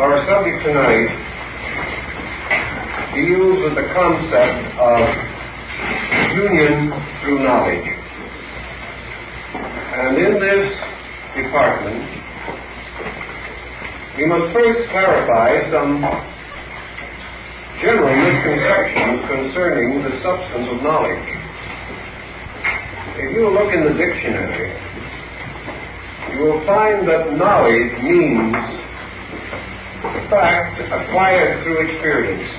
Our subject tonight deals with the concept of union through knowledge. And in this department, we must first clarify some general misconceptions concerning the substance of knowledge. If you look in the dictionary, you will find that knowledge means fact acquired through experience.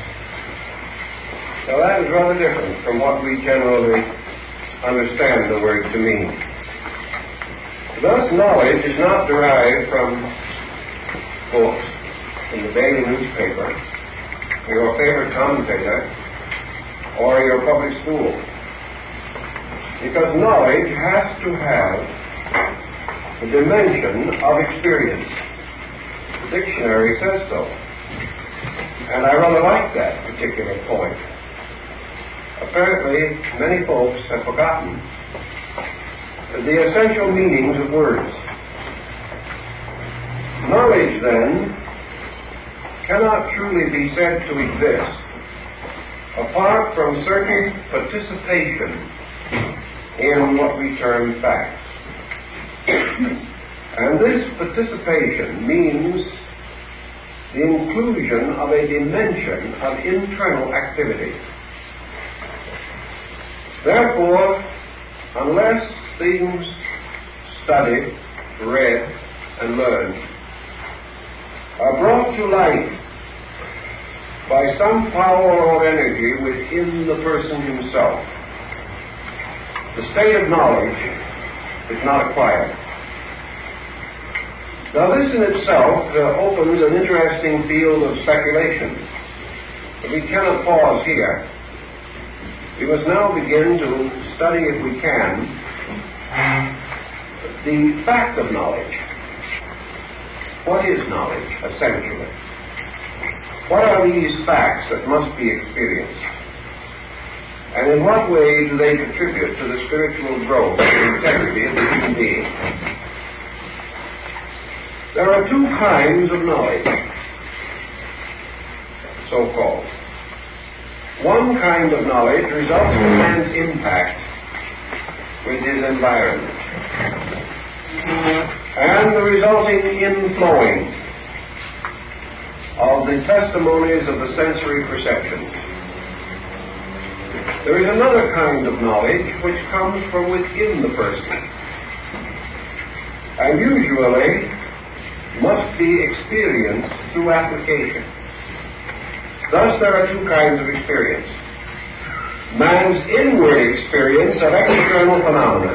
Now that is rather different from what we generally understand the word to mean. Thus, knowledge is not derived from books in the daily newspaper, your favorite commentator, or your public school. Because knowledge has to have the dimension of experience. The dictionary says so. And I rather like that particular point. Apparently, many folks have forgotten the essential meanings of words. Knowledge, then, cannot truly be said to exist apart from certain participation in what we term facts. And this participation means the inclusion of a dimension of internal activity. Therefore, unless things studied, read, and learned are brought to light by some power or energy within the person himself, the state of knowledge is not acquired. Now this in itself opens an interesting field of speculation. But we cannot pause here. We must now begin to study, if we can, the fact of knowledge. What is knowledge, essentially? What are these facts that must be experienced? And in what way do they contribute to the spiritual growth and integrity of the human being? There are two kinds of knowledge, so-called. One kind of knowledge results from man's impact with his environment and the resulting inflowing of the testimonies of the sensory perceptions. There is another kind of knowledge which comes from within the person and usually must be experienced through application. Thus, there are two kinds of experience. Man's inward experience of external phenomena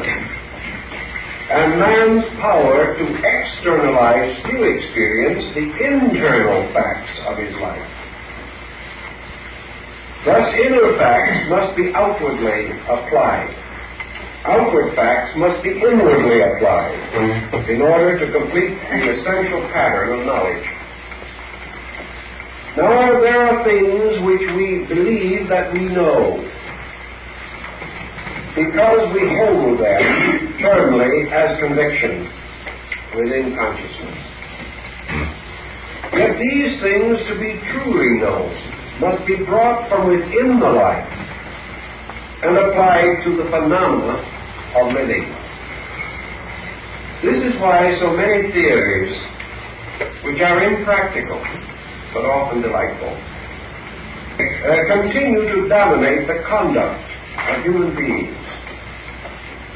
and man's power to externalize through experience the internal facts of his life. Thus, inner facts must be outwardly applied. Outward facts must be inwardly applied in order to complete the essential pattern of knowledge. Now, there are things which we believe that we know because we hold them firmly as convictions within consciousness. Yet these things, to be truly known, must be brought from within the life and applied to the phenomena of living. This is why so many theories, which are impractical but often delightful, continue to dominate the conduct of human beings,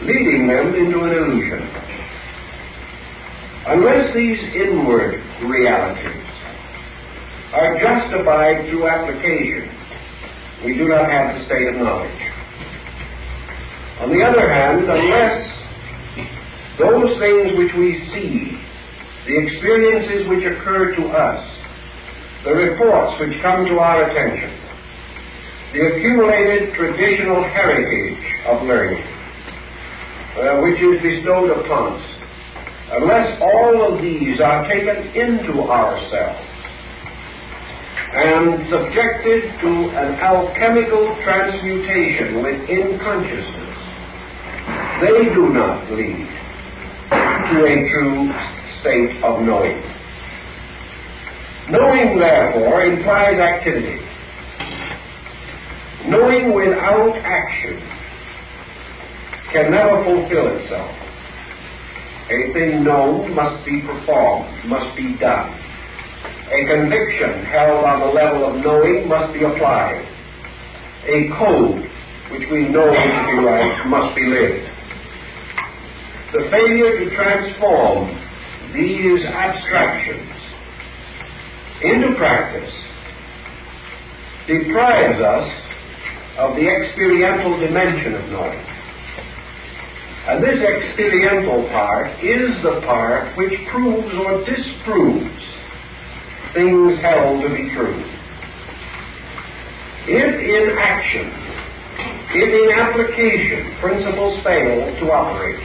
leading them into an illusion. Unless these inward realities are justified through application, we do not have the state of knowledge. On the other hand, unless those things which we see, the experiences which occur to us, the reports which come to our attention, the accumulated traditional heritage of learning, which is bestowed upon us, unless all of these are taken into ourselves and subjected to an alchemical transmutation within consciousness, they do not lead to a true state of knowing. Knowing, therefore, implies activity. Knowing without action can never fulfill itself. A thing known must be performed, must be done. A conviction held on the level of knowing must be applied. A code which we know to be right must be lived. The failure to transform these abstractions into practice deprives us of the experiential dimension of knowing. And this experiential part is the part which proves or disproves things held to be true. If in action, if in application, principles fail to operate,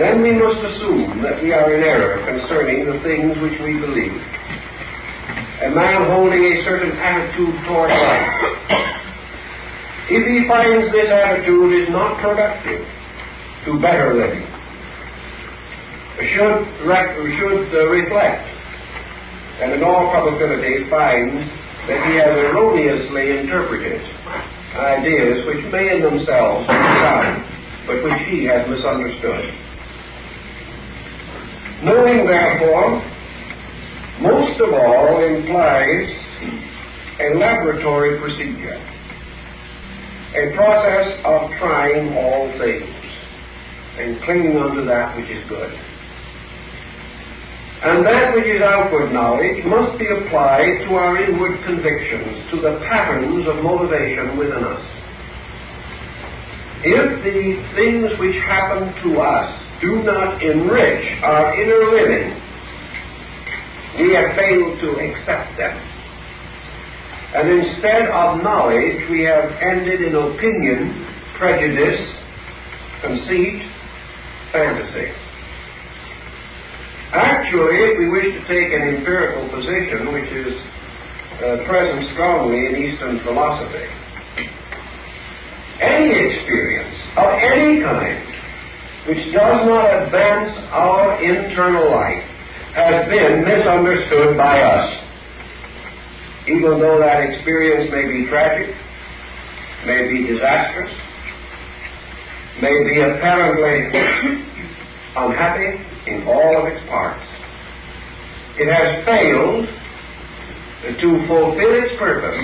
then we must assume that we are in error concerning the things which we believe. A man holding a certain attitude toward life, if he finds this attitude is not productive to better living, should reflect, and in all probability finds that he has erroneously interpreted ideas which may in themselves be sound, but which he has misunderstood. Knowing, therefore, most of all implies a laboratory procedure, a process of trying all things and clinging unto that which is good. And that which is outward knowledge must be applied to our inward convictions, to the patterns of motivation within us. If the things which happen to us do not enrich our inner living, we have failed to accept them. And instead of knowledge, we have ended in opinion, prejudice, conceit, fantasy. Actually, if we wish to take an empirical position, which is present strongly in Eastern philosophy, any experience of any kind which does not advance our internal life has been misunderstood by us. Even though that experience may be tragic, may be disastrous, may be apparently unhappy in all of its parts, it has failed to fulfill its purpose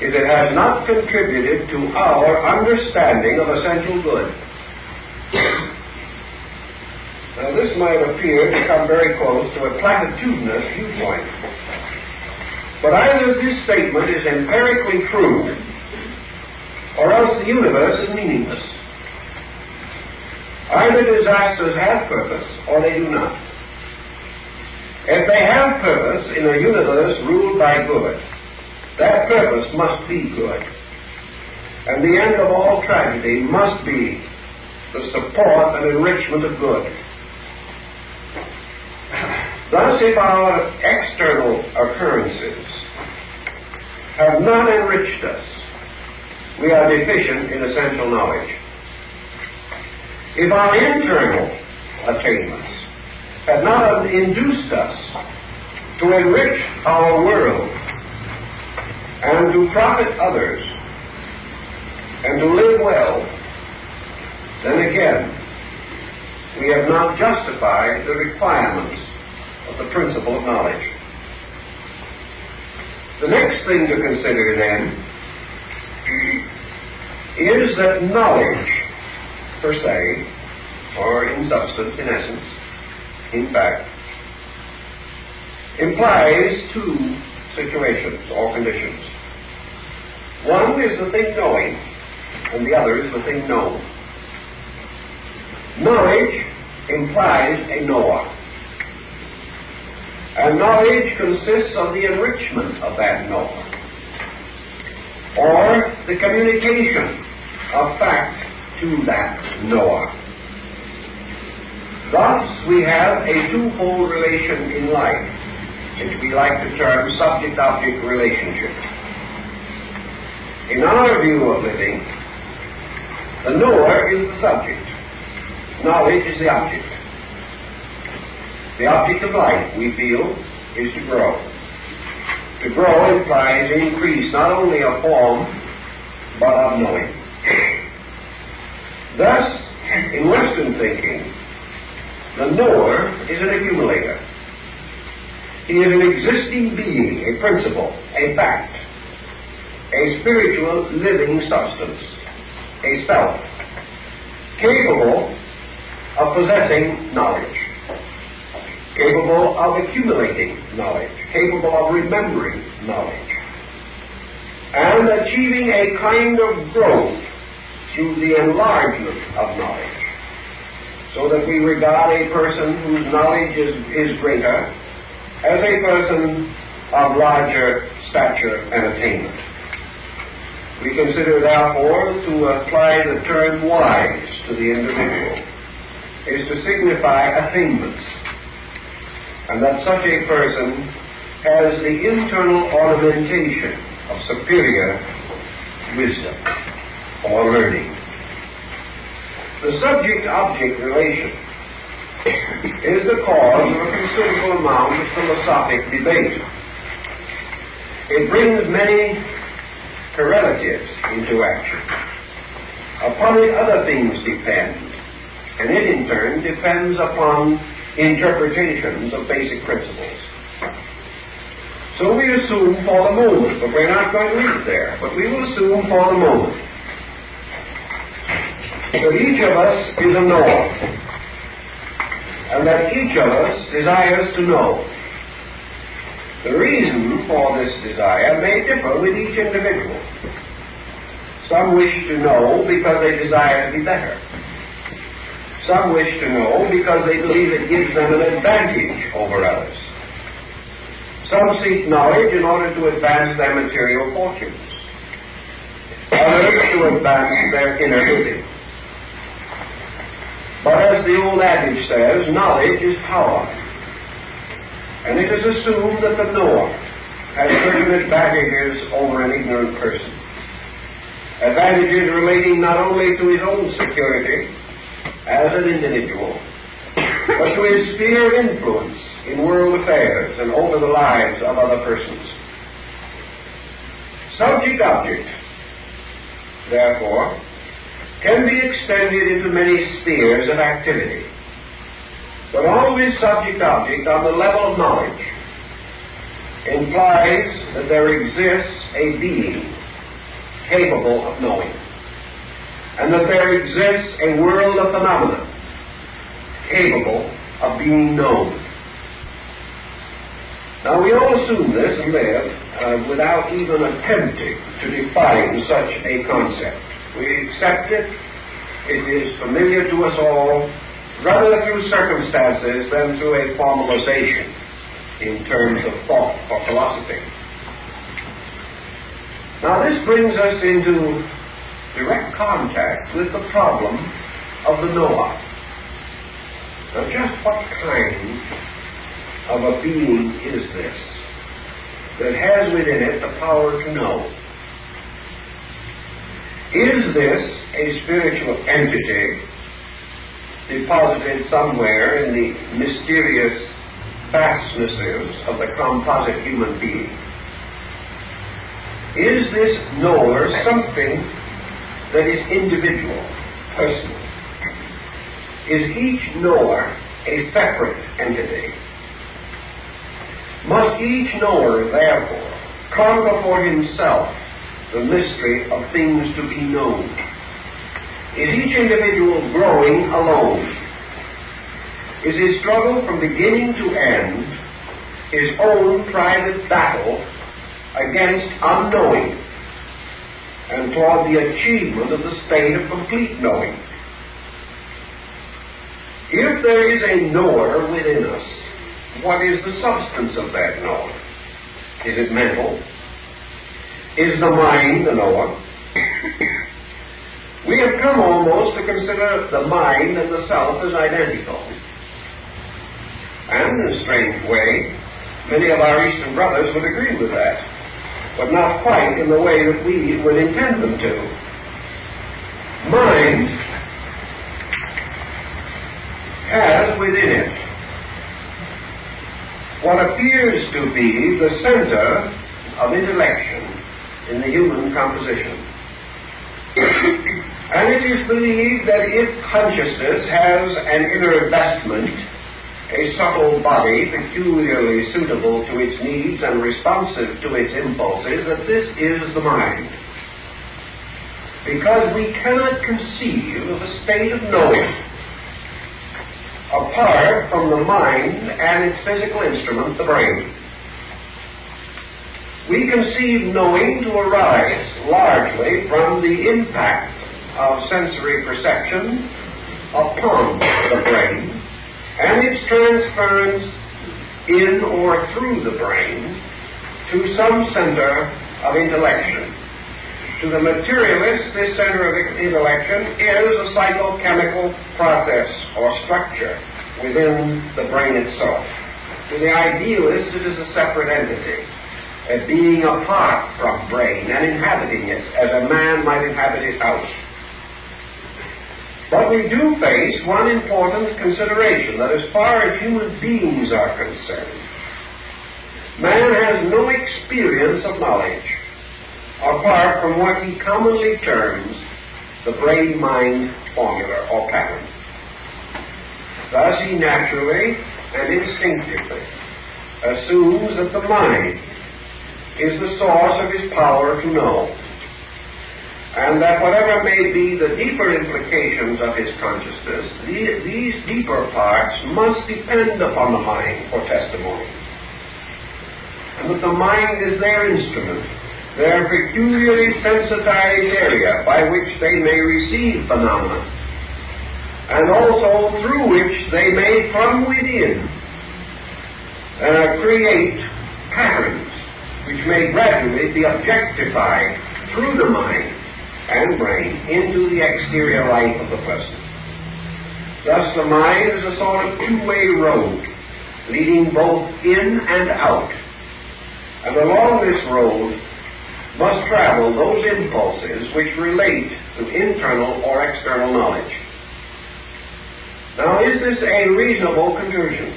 if it has not contributed to our understanding of essential good. Now, this might appear to come very close to a platitudinous viewpoint, but either this statement is empirically true, or else the universe is meaningless. Either disasters have purpose, or they do not. If they have purpose in a universe ruled by good, that purpose must be good. And the end of all tragedy must be the support and enrichment of good. Thus, if our external occurrences have not enriched us, we are deficient in essential knowledge. If our internal attainments have not induced us to enrich our world and to profit others and to live well, then again, we have not justified the requirements of the principle of knowledge. The next thing to consider then is that knowledge per se, or in substance, in essence, in fact, implies two situations or conditions. One is the thing knowing, and the other is the thing known. Knowledge implies a knower. And knowledge consists of the enrichment of that knower, or the communication of fact to that knower. Thus, we have a twofold relation in life, which we like to term subject-object relationship. In our view of living, the knower is the subject. Knowledge is the object of life, we feel, is to grow. To grow implies increase not only of form, but of knowing. Thus, in Western thinking, the knower is an accumulator. He is an existing being, a principle, a fact, a spiritual living substance, a self, capable of possessing knowledge, capable of accumulating knowledge, capable of remembering knowledge, and achieving a kind of growth through the enlargement of knowledge, so that we regard a person whose knowledge is greater as a person of larger stature and attainment. We consider, therefore, to apply the term wise to the individual is to signify attainments, and that such a person has the internal ornamentation of superior wisdom or learning. The subject-object relation is the cause of a considerable amount of philosophic debate. It brings many correlatives into action. Upon it other things depend, and it in turn depends upon interpretations of basic principles. So we assume for the moment, but we're not going to leave it there, but we will assume for the moment that each of us is a knower, and that each of us desires to know. The reason for this desire may differ with each individual. Some wish to know because they desire to be better. Some wish to know because they believe it gives them an advantage over others. Some seek knowledge in order to advance their material fortunes. Others to advance their inner living. But as the old adage says, knowledge is power. And it is assumed that the knower has certain advantages over an ignorant person. Advantages relating not only to his own security as an individual, but to his sphere of influence in world affairs and over the lives of other persons. Subject-object, therefore, can be extended into many spheres of activity, but always subject-object on the level of knowledge implies that there exists a being capable of knowing, and that there exists a world of phenomena capable of being known. Now we all assume this and live without even attempting to define such a concept. We accept it. It is familiar to us all, rather through circumstances than through a formalization in terms of thought or philosophy. Now this brings us into direct contact with the problem of the knower. Now just what kind of a being is this that has within it the power to know? Is this a spiritual entity deposited somewhere in the mysterious fastnesses of the composite human being? Is this knower something that is individual, personal? Is each knower a separate entity? Must each knower, therefore, conquer for himself the mystery of things to be known? Is each individual growing alone? Is his struggle from beginning to end his own private battle against unknowing and toward the achievement of the state of complete knowing? If there is a knower within us, what is the substance of that knower? Is it mental? Is the mind the knower? We have come almost to consider the mind and the self as identical. And in a strange way, many of our Eastern brothers would agree with that, but not quite in the way that we would intend them to. Mind has within it what appears to be the center of intellection in the human composition. And it is believed that if consciousness has an inner vestment, a subtle body peculiarly suitable to its needs and responsive to its impulses, that this is the mind. Because we cannot conceive of a state of knowing apart from the mind and its physical instrument, the brain. We conceive knowing to arise largely from the impact of sensory perception upon the brain and its transference in or through the brain to some center of intellection. To the materialist, this center of intellection is a psychochemical process or structure within the brain itself. To the idealist, it is a separate entity, a being apart from brain and inhabiting it as a man might inhabit his house. But we do face one important consideration, that as far as human beings are concerned, man has no experience of knowledge apart from what he commonly terms the brain-mind formula or pattern. Thus he naturally and instinctively assumes that the mind is the source of his power to know, and that whatever may be the deeper implications of his consciousness, these deeper parts must depend upon the mind for testimony, and that the mind is their instrument, their peculiarly sensitized area by which they may receive phenomena, and also through which they may from within create patterns which may gradually be objectified through the mind and brain into the exterior life of the person. Thus the mind is a sort of two-way road leading both in and out, and along this road must travel those impulses which relate to internal or external knowledge. Now, is this a reasonable conclusion?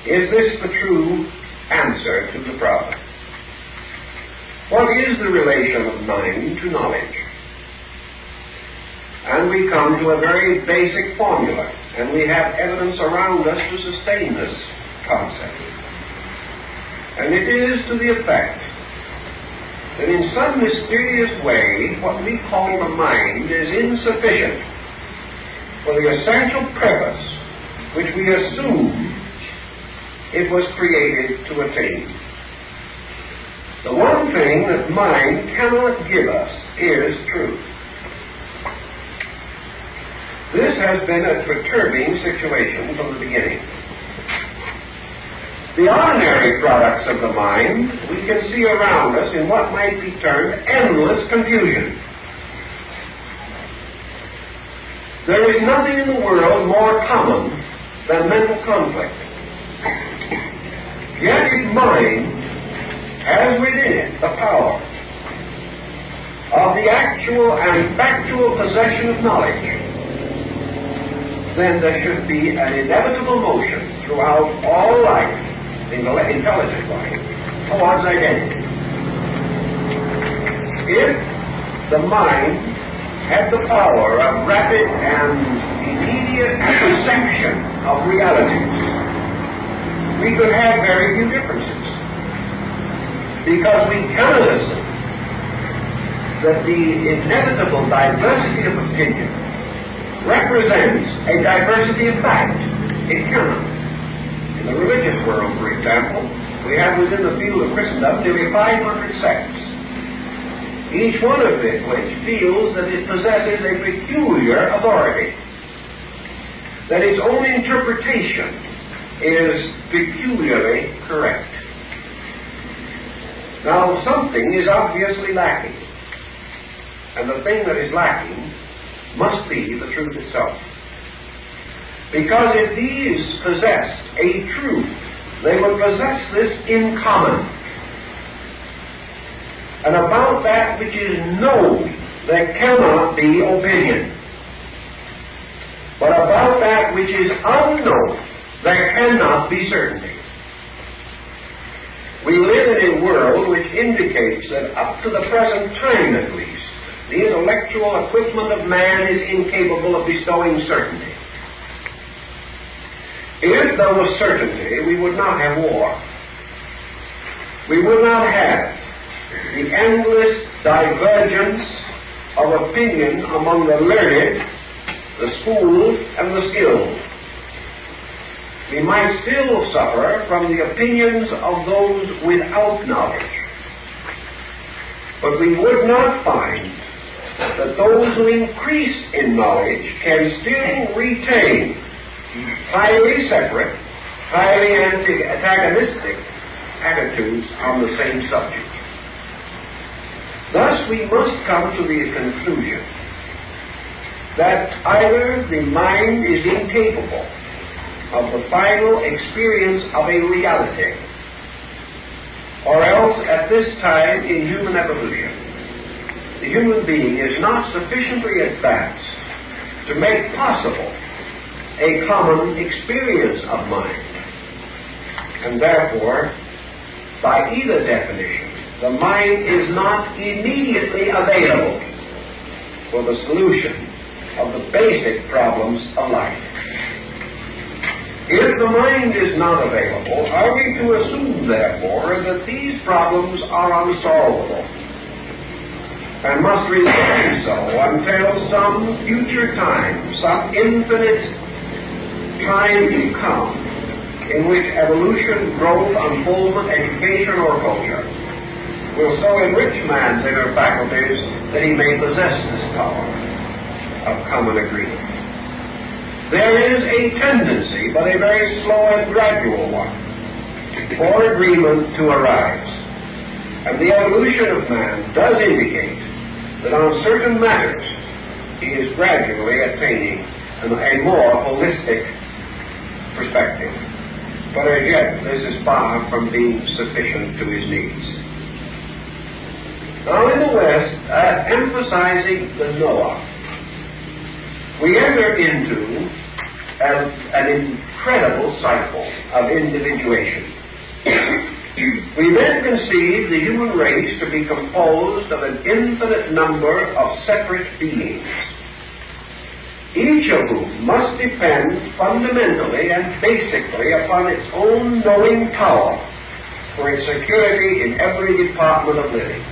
Is this the true answer to the problem? What is the relation of mind to knowledge? And we come to a very basic formula, and we have evidence around us to sustain this concept. And it is to the effect that in some mysterious way, what we call the mind is insufficient for the essential purpose which we assume it was created to attain. The one thing that mind cannot give us is truth. This has been a perturbing situation from the beginning. The ordinary products of the mind we can see around us in what might be termed endless confusion. There is nothing in the world more common than mental conflict. Yet if mind has within it the power of the actual and factual possession of knowledge, then there should be an inevitable motion throughout all life, intelligent life, towards identity. If the mind had the power of rapid and immediate perception of realities, we could have very few differences, because we cannot assume that the inevitable diversity of opinion represents a diversity of fact. It cannot. In the religious world, for example, we have within the field of Christendom nearly 500 sects, each one of which feels that it possesses a peculiar authority, that its own interpretation is peculiarly correct. Now, something is obviously lacking, and the thing that is lacking must be the truth itself. Because if these possessed a truth, they would possess this in common. And about that which is known, there cannot be opinion. But about that which is unknown, there cannot be certainty. We live in a world which indicates that up to the present time at least, the intellectual equipment of man is incapable of bestowing certainty. If there was certainty, we would not have war. We would not have the endless divergence of opinion among the learned, the schooled, and the skilled. We might still suffer from the opinions of those without knowledge. But we would not find that those who increase in knowledge can still retain highly separate, highly antagonistic attitudes on the same subject. Thus, we must come to the conclusion that either the mind is incapable of the final experience of a reality, or else at this time in human evolution, the human being is not sufficiently advanced to make possible a common experience of mind. And therefore, by either definition, the mind is not immediately available for the solution of the basic problems of life. If the mind is not available, are we to assume, therefore, that these problems are unsolvable and must remain so until some future time, some infinite time to come, in which evolution, growth, unfoldment, education, or culture will so enrich man's inner faculties that he may possess this power of common agreement? There is a tendency, but a very slow and gradual one, for agreement to arise. And the evolution of man does indicate that on certain matters he is gradually attaining a more holistic perspective. But as yet, this is far from being sufficient to his needs. Now in the West, emphasizing the Noah, we enter into an incredible cycle of individuation. We then conceive the human race to be composed of an infinite number of separate beings, each of whom must depend fundamentally and basically upon its own knowing power for its security in every department of living.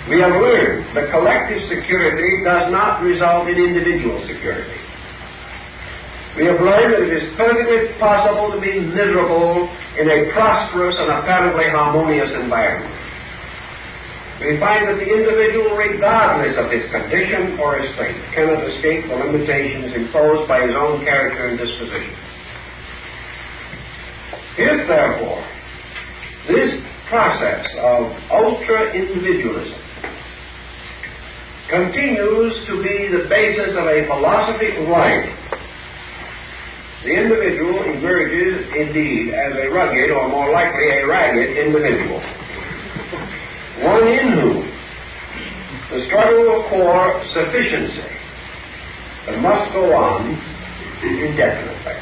We have learned that collective security does not result in individual security. We have learned that it is perfectly possible to be miserable in a prosperous and apparently harmonious environment. We find that the individual, regardless of his condition or his state, cannot escape the limitations imposed by his own character and disposition. If, therefore, this process of ultra-individualism continues to be the basis of a philosophy of life, the individual emerges indeed as a rugged, or more likely a ragged individual, one in whom the struggle for sufficiency must go on indefinitely.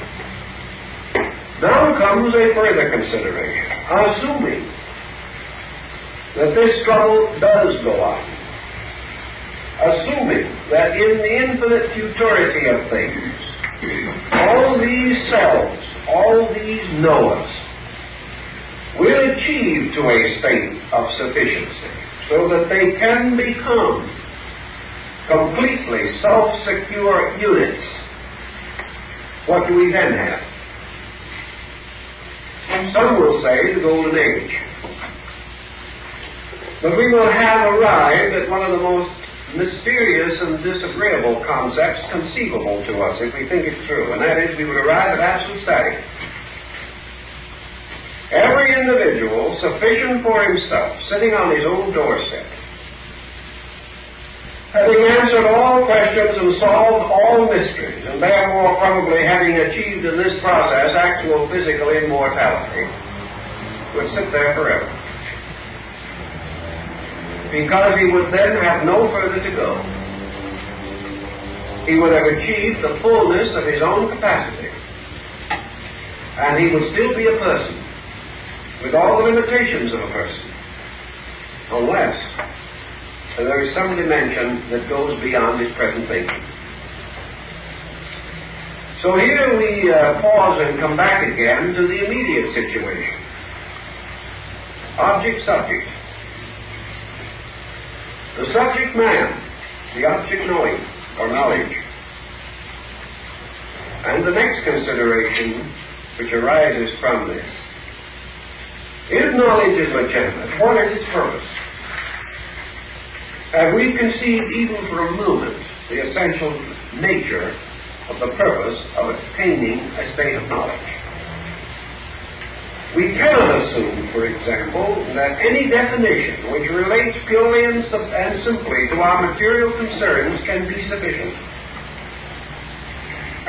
Now comes a further consideration. Assuming that this struggle does go on, assuming that in the infinite futurity of things, all these selves, all these knowers, will achieve to a state of sufficiency so that they can become completely self-secure units, what do we then have? Some will say the Golden Age. But we will have arrived at one of the most mysterious and disagreeable concepts conceivable to us if we think it through, and that is we would arrive at absolute static. Every individual sufficient for himself, sitting on his own doorstep, having answered all questions and solved all mysteries, and therefore probably having achieved in this process actual physical immortality, would sit there forever. Because he would then have no further to go. He would have achieved the fullness of his own capacity. And he would still be a person, with all the limitations of a person, unless there is some dimension that goes beyond his present thinking. So here we pause and come back again to the immediate situation. Object-subject. The subject man, the object knowing, or knowledge. And the next consideration which arises from this. If knowledge is legitimate, what is its purpose? Have we conceived even for a moment the essential nature of the purpose of attaining a state of knowledge? We cannot assume, for example, that any definition which relates purely and simply to our material concerns can be sufficient.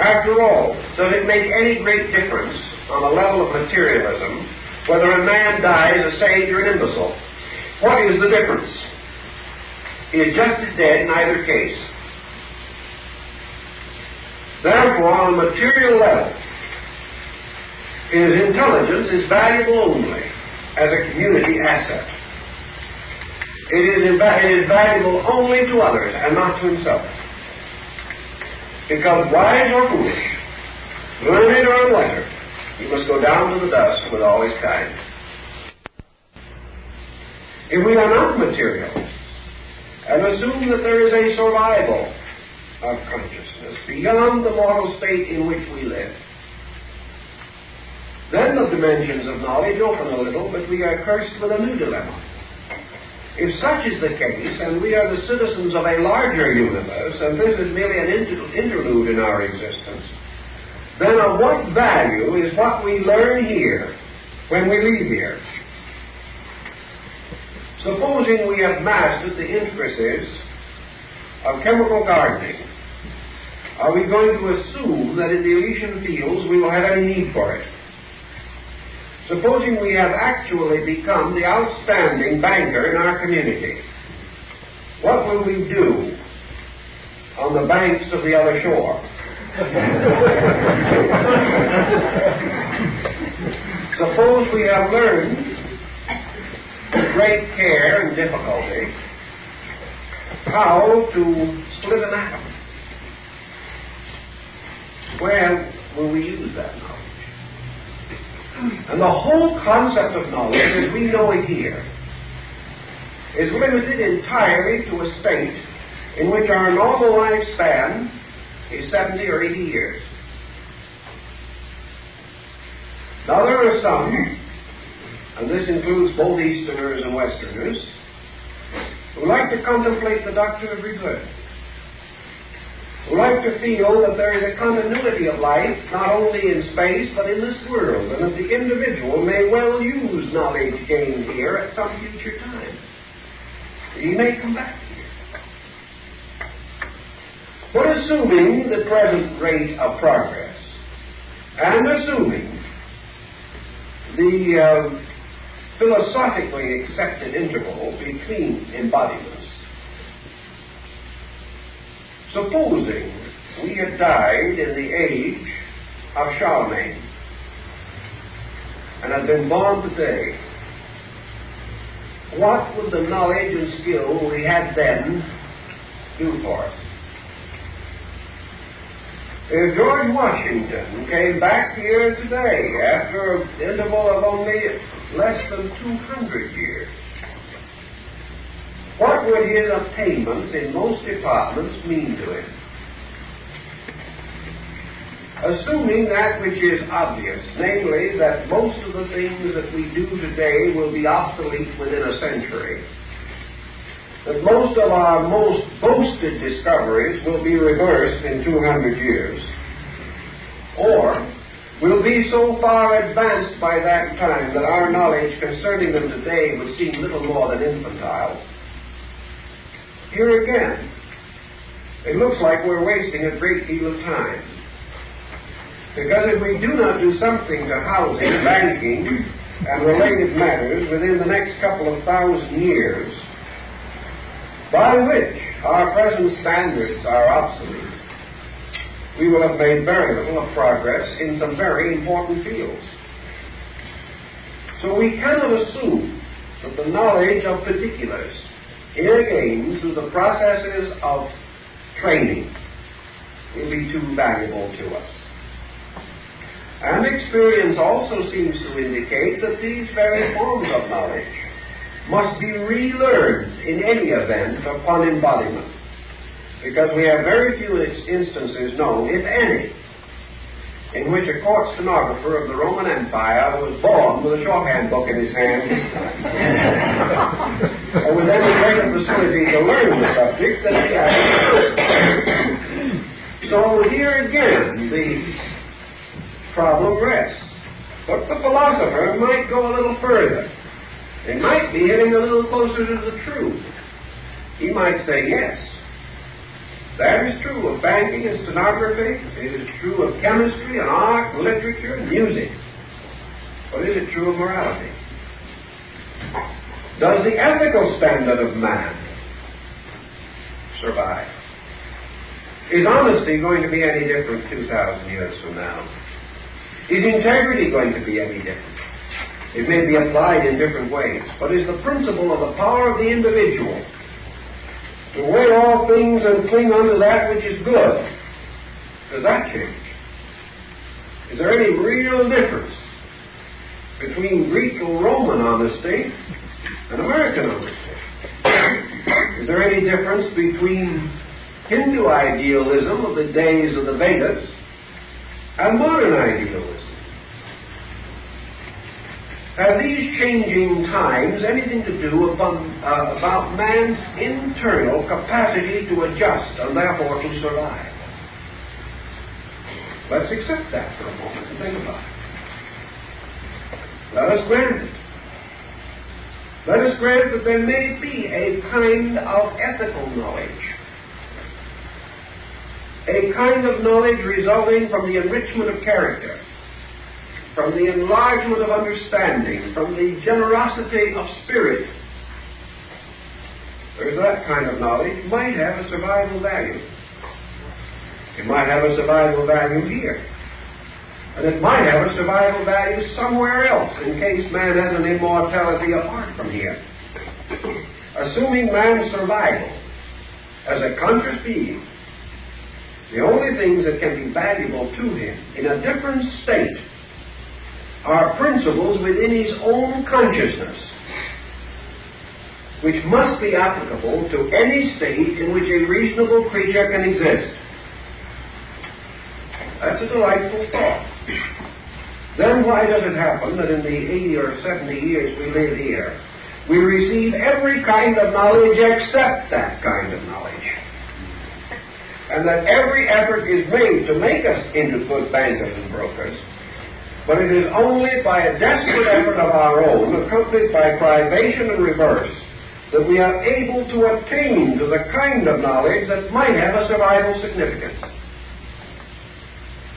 After all, does it make any great difference on the level of materialism whether a man dies a sage or an imbecile? What is the difference? He is just as dead in either case. Therefore, on a material level, his intelligence is valuable only as a community asset. It is valuable only to others and not to himself. Because wise or foolish, learned or unlettered, he must go down to the dust with all his kind. If we are not material, and assume that there is a survival of consciousness beyond the mortal state in which we live, then the dimensions of knowledge open a little, but we are cursed with a new dilemma. If such is the case, and we are the citizens of a larger universe, and this is merely an interlude in our existence, then of what value is what we learn here when we leave here? Supposing we have mastered the intricacies of chemical gardening, are we going to assume that in the Elysian fields we will have any need for it? Supposing we have actually become the outstanding banker in our community, what will we do on the banks of the other shore? Suppose we have learned with great care and difficulty how to split an atom. Where will we use that knowledge? And the whole concept of knowledge, as we know it here, is limited entirely to a state in which our normal lifespan is 70 or 80 years. Now there are some, and this includes both Easterners and Westerners, who like to contemplate the doctrine of rebirth, who like to feel that there is a continuity of life not only in space but in this world, and that the individual may well use knowledge gained here at some future time. He may come back here. But assuming the present rate of progress, and assuming the philosophically accepted interval between embodiments, supposing we had died in the age of Charlemagne and had been born today, what would the knowledge and skill we had then do for us? If George Washington came back here today after an interval of only less than 200 years, what would his attainments in most departments mean to him? Assuming that which is obvious, namely that most of the things that we do today will be obsolete within a century, that most of our most boasted discoveries will be reversed in 200 years, or will be so far advanced by that time that our knowledge concerning them today would seem little more than infantile. Here again, it looks like we're wasting a great deal of time. Because if we do not do something to housing, banking, and related matters within the next couple of thousand years, by which our present standards are obsolete, we will have made very little of progress in some very important fields. So we cannot assume that the knowledge of particulars, here again through the processes of training, will be too valuable to us. And experience also seems to indicate that these very forms of knowledge must be relearned in any event upon embodiment, because we have very few instances known, if any, in which a court stenographer of the Roman Empire was born with a shorthand book in his hand or with any greater facility to learn the subject than he had. So here again the problem rests. But the philosopher might go a little further. He might be hitting a little closer to the truth. He might say, yes, that is true of banking and stenography. It is true of chemistry and art and literature and music. But is it true of morality? Does the ethical standard of man survive? Is honesty going to be any different 2,000 years from now? Is integrity going to be any different? It may be applied in different ways, but is the principle of the power of the individual to weigh all things and cling unto that which is good, does that change? Is there any real difference between Greek or Roman honesty and American honesty? Is there any difference between Hindu idealism of the days of the Vedas and modern idealism? Have these changing times anything to do about man's internal capacity to adjust and therefore to survive? Let's accept that for a moment and think about it. Let us grant it. Let us grant that there may be a kind of ethical knowledge, a kind of knowledge resulting from the enrichment of character, from the enlargement of understanding, from the generosity of spirit. There's that kind of knowledge might have a survival value. It might have a survival value here. And it might have a survival value somewhere else in case man has an immortality apart from here. Assuming man's survival as a conscious being, the only things that can be valuable to him in a different state are principles within his own consciousness, which must be applicable to any state in which a reasonable creature can exist. That's a delightful thought. Then why does it happen that in the 80 or 70 years we live here, we receive every kind of knowledge except that kind of knowledge? And that every effort is made to make us into good bankers and brokers, but it is only by a desperate effort of our own, accompanied by privation and reverse, that we are able to attain to the kind of knowledge that might have a survival significance.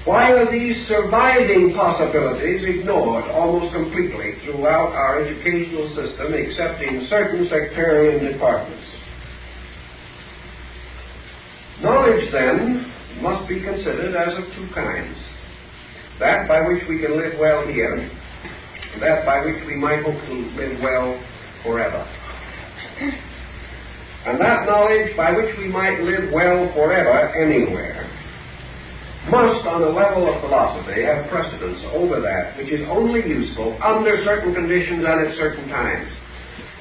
Why are these surviving possibilities ignored almost completely throughout our educational system, except in certain sectarian departments? Knowledge, then, must be considered as of two kinds. That by which we can live well here, and that by which we might hope to live well forever. And that knowledge by which we might live well forever anywhere must, on the level of philosophy, have precedence over that which is only useful under certain conditions and at certain times.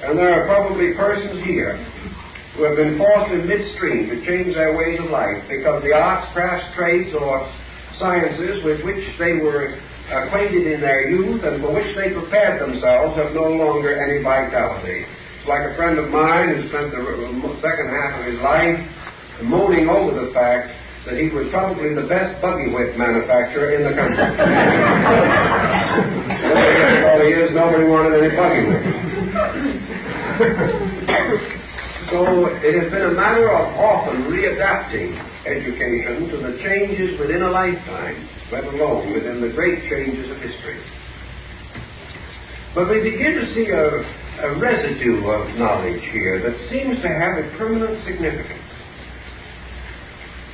And there are probably persons here who have been forced in midstream to change their ways of life because the arts, crafts, trades, or sciences with which they were acquainted in their youth and for which they prepared themselves have no longer any vitality. It's like a friend of mine who spent the second half of his life moaning over the fact that he was probably the best buggy whip manufacturer in the country. All he is, nobody wanted any buggy whips. So it has been a matter of often readapting education to the changes within a lifetime, let alone within the great changes of history. But we begin to see a residue of knowledge here that seems to have a permanent significance.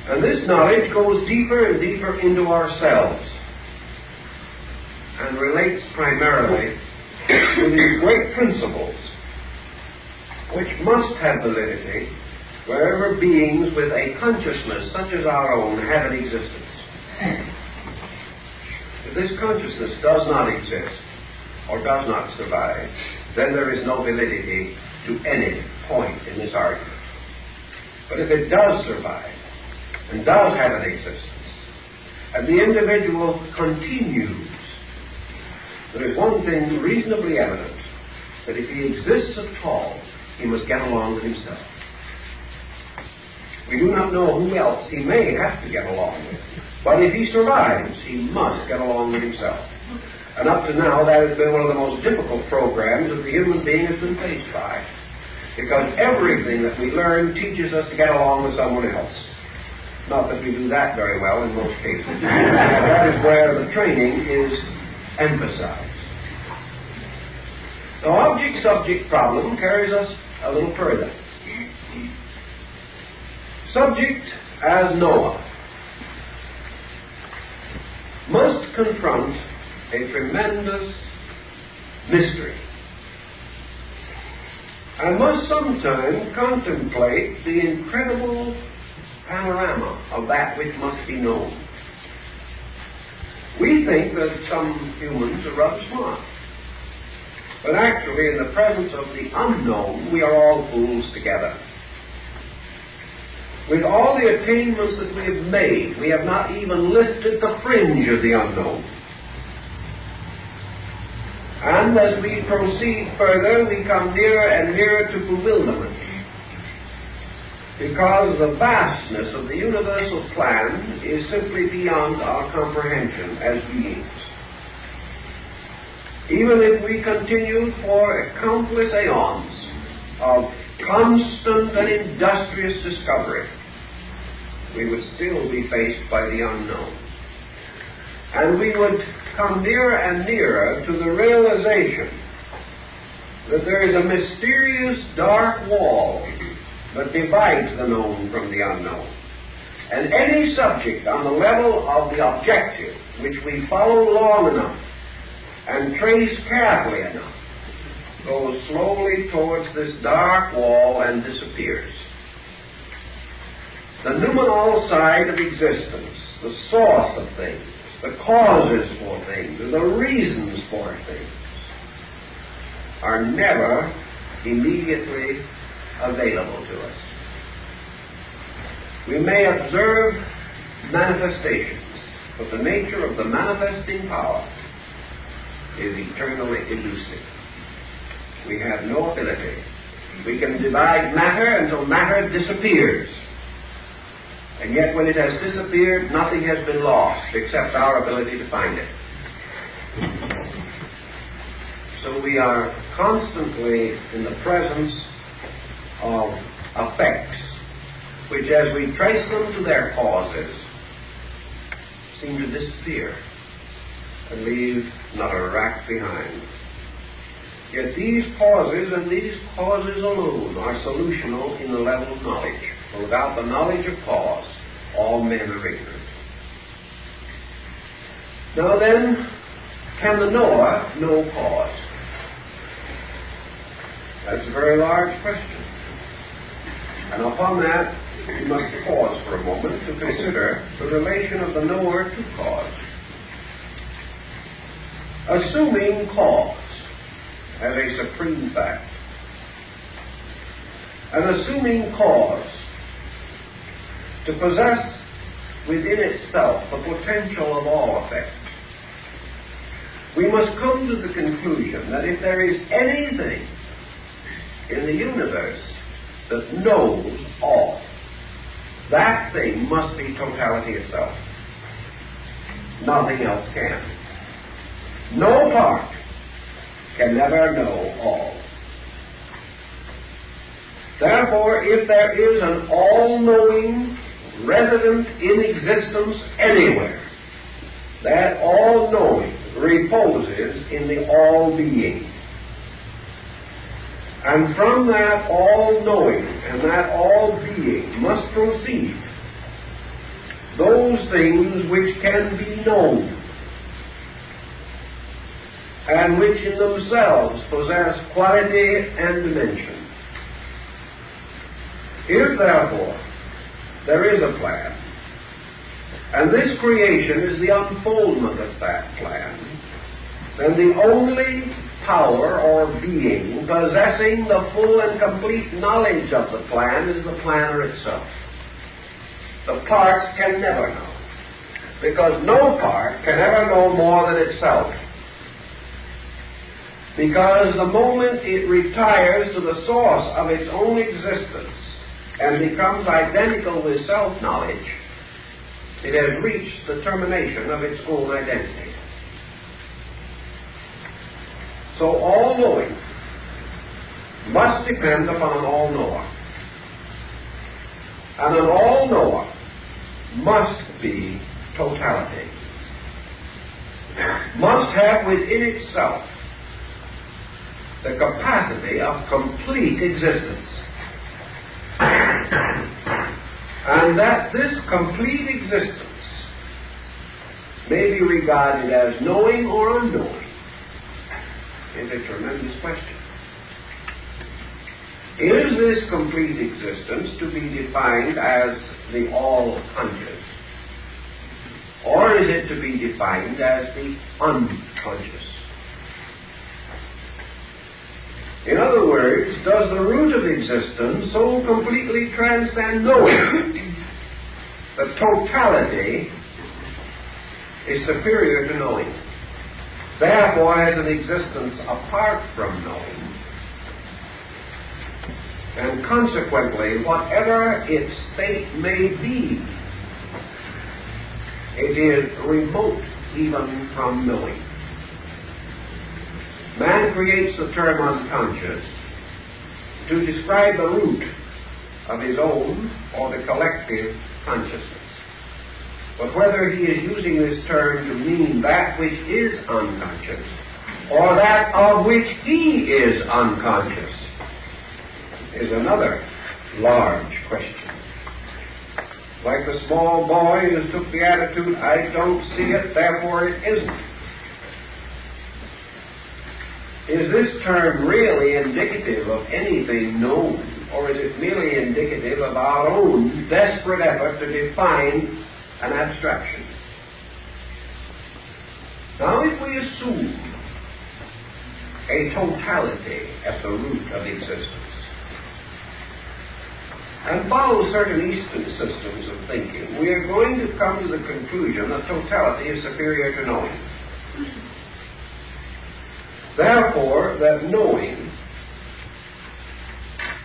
And this knowledge goes deeper and deeper into ourselves and relates primarily to these great principles, which must have validity wherever beings with a consciousness such as our own have an existence. If this consciousness does not exist, or does not survive, then there is no validity to any point in this argument. But if it does survive, and does have an existence, and the individual continues, there is one thing reasonably evident, that if he exists at all, he must get along with himself. We do not know who else he may have to get along with, but if he survives, he must get along with himself. And up to now, that has been one of the most difficult programs that the human being has been faced by, because everything that we learn teaches us to get along with someone else. Not that we do that very well in most cases. That is where the training is emphasized. The object-subject problem carries us a little further. Subject, as Noah, must confront a tremendous mystery, and must sometimes contemplate the incredible panorama of that which must be known. We think that some humans are rather smart, but actually in the presence of the unknown, we are all fools together. With all the attainments that we have made, we have not even lifted the fringe of the unknown. And as we proceed further, we come nearer and nearer to bewilderment, because the vastness of the universal plan is simply beyond our comprehension as beings. Even if we continue for countless aeons of constant and industrious discovery, we would still be faced by the unknown. And we would come nearer and nearer to the realization that there is a mysterious dark wall that divides the known from the unknown. And any subject on the level of the objective, which we follow long enough and trace carefully enough, goes slowly towards this dark wall and disappears. The noumenal side of existence, the source of things, the causes for things, and the reasons for things, are never immediately available to us. We may observe manifestations, but the nature of the manifesting power is eternally elusive. We have no ability. We can divide matter until matter disappears. And yet when it has disappeared, nothing has been lost except our ability to find it. So we are constantly in the presence of effects, which as we trace them to their causes, seem to disappear and leave not a rack behind. Yet these causes and these causes alone are solutional in the level of knowledge. For without the knowledge of cause, all men are ignorant. Now then, can the knower know cause? That's a very large question. And upon that, we must pause for a moment to consider the relation of the knower to cause. Assuming cause as a supreme fact, and assuming cause to possess within itself the potential of all effect, we must come to the conclusion that if there is anything in the universe that knows all, that thing must be totality itself. Nothing else can. No part can never know all. Therefore, if there is an all-knowing resident in existence anywhere, that all-knowing reposes in the all-being. And from that all-knowing and that all-being must proceed those things which can be known. and which in themselves possess quality and dimension. If, therefore, there is a plan, and this creation is the unfoldment of that plan, then the only power or being possessing the full and complete knowledge of the plan is the planner itself. The parts can never know, because no part can ever know more than itself. Because the moment it retires to the source of its own existence and becomes identical with self-knowledge, it has reached the termination of its own identity. So all-knowing must depend upon an all-knower. And an all-knower must be totality. Must have within itself the capacity of complete existence. And that this complete existence may be regarded as knowing or unknowing is a tremendous question. Is this complete existence to be defined as the all-conscious? Or is it to be defined as the unconscious? In other words, does the root of existence so completely transcend knowing that totality is superior to knowing? Therefore, as an existence apart from knowing, and consequently, whatever its state may be, it is remote even from knowing. Man creates the term unconscious to describe the root of his own or the collective consciousness. But whether he is using this term to mean that which is unconscious or that of which he is unconscious is another large question. Like the small boy who took the attitude, I don't see it, therefore it isn't. Is this term really indicative of anything known, or is it merely indicative of our own desperate effort to define an abstraction? Now, if we assume a totality at the root of existence and follow certain Eastern systems of thinking, we are going to come to the conclusion that totality is superior to knowing. Therefore, that knowing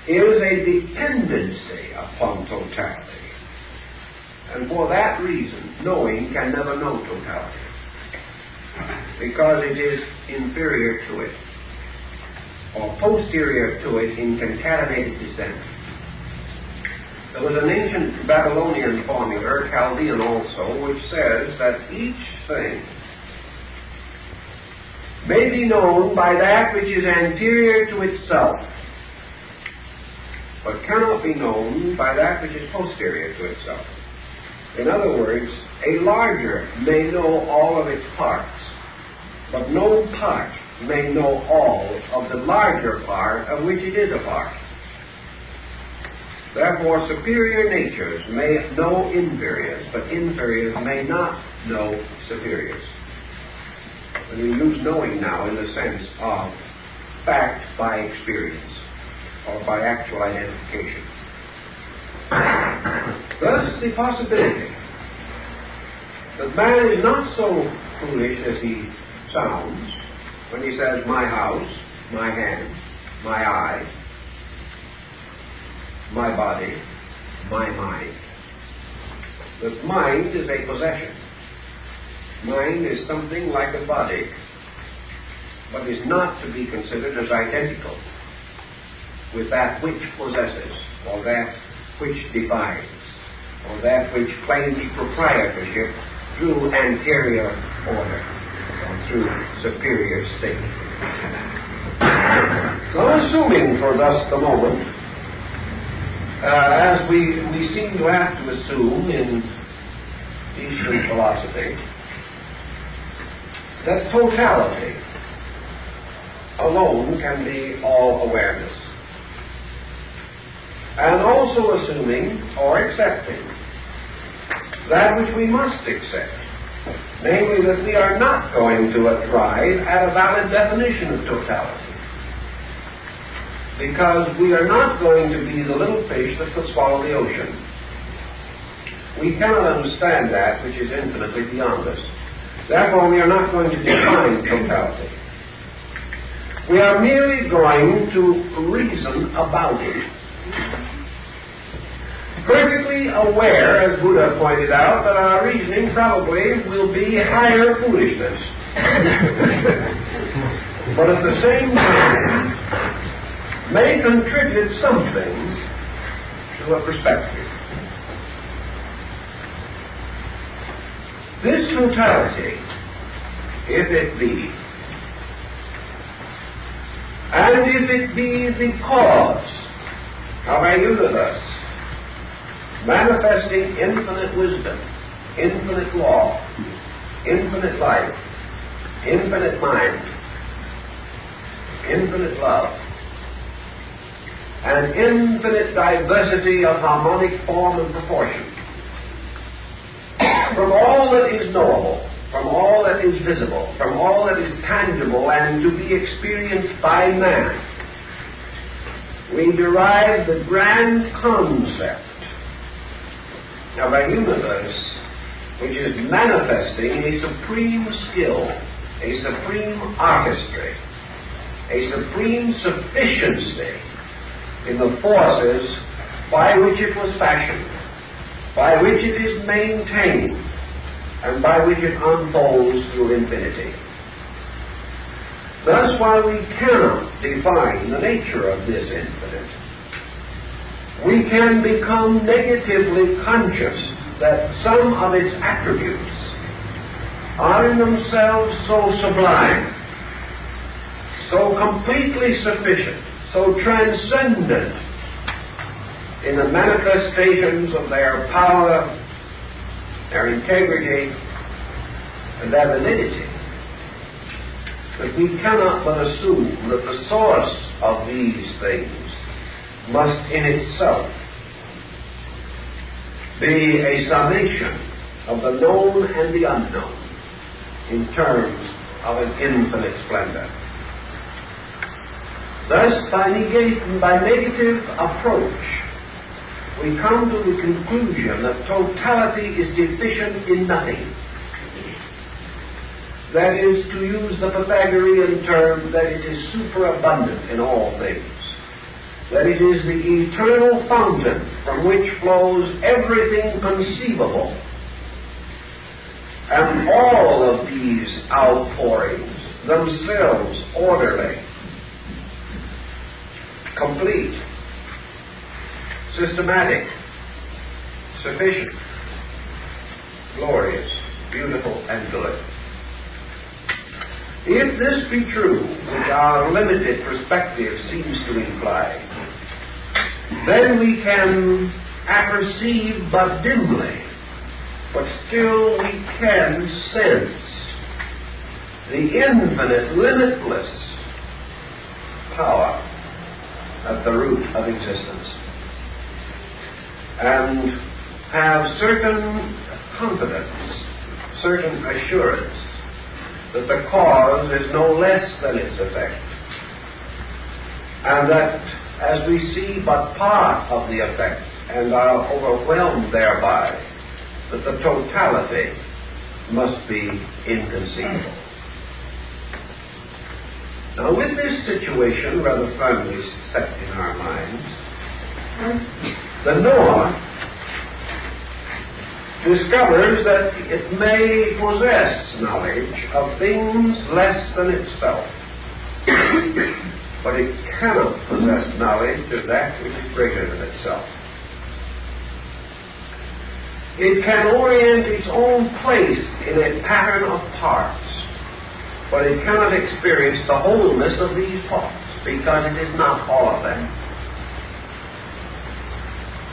is a dependency upon totality. And for that reason, knowing can never know totality, because it is inferior to it, or posterior to it in concatenated descent. There was an ancient Babylonian formula, Chaldean also, which says that each thing may be known by that which is anterior to itself, but cannot be known by that which is posterior to itself. In other words, a larger may know all of its parts, but no part may know all of the larger part of which it is a part. Therefore, superior natures may know inferiors, but inferiors may not know superiors. And we use knowing now in the sense of fact by experience, or by actual identification. Thus, the possibility that man is not so foolish as he sounds when he says, my house, my hand, my eye, my body, my mind. That mind is a possession. Mind is something like a body, but is not to be considered as identical with that which possesses, or that which divides, or that which claims proprietorship through anterior order, or through superior state. So, assuming for thus the moment, as we seem to have to assume in Eastern philosophy, that totality alone can be all awareness. And also assuming or accepting that which we must accept, namely that we are not going to arrive at a valid definition of totality. Because we are not going to be the little fish that could swallow the ocean. We cannot understand that which is infinitely beyond us. Therefore, we are not going to define totality. We are merely going to reason about it. Perfectly aware, as Buddha pointed out, that our reasoning probably will be higher foolishness. But at the same time, may contribute something to a perspective. This totality, if it be, and if it be the cause of a universe manifesting infinite wisdom, infinite law, infinite life, infinite mind, infinite love, and infinite diversity of harmonic form and proportion, from all that is knowable, from all that is visible, from all that is tangible and to be experienced by man, we derive the grand concept of a universe which is manifesting a supreme skill, a supreme artistry, a supreme sufficiency in the forces by which it was fashioned, by which it is maintained, and by which it unfolds through infinity. Thus, while we cannot define the nature of this infinite, we can become negatively conscious that some of its attributes are in themselves so sublime, so completely sufficient, so transcendent in the manifestations of their power, their integrity, and their validity, that we cannot but assume that the source of these things must in itself be a summation of the known and the unknown in terms of an infinite splendor. Thus, by negative approach, we come to the conclusion that totality is deficient in nothing. That is, to use the Pythagorean term, that it is superabundant in all things. That it is the eternal fountain from which flows everything conceivable. And all of these outpourings, themselves orderly, complete, systematic, sufficient, glorious, beautiful, and good. If this be true, which our limited perspective seems to imply, then we can apperceive but dimly, but still we can sense the infinite, limitless power at the root of existence, and have certain confidence, certain assurance that the cause is no less than its effect, and that as we see but part of the effect and are overwhelmed thereby, that the totality must be inconceivable. Now, with this situation rather firmly set in our minds, the knower discovers that it may possess knowledge of things less than itself, but it cannot possess knowledge of that which is greater than itself. It can orient its own place in a pattern of parts, but it cannot experience the wholeness of these parts, because it is not all of them.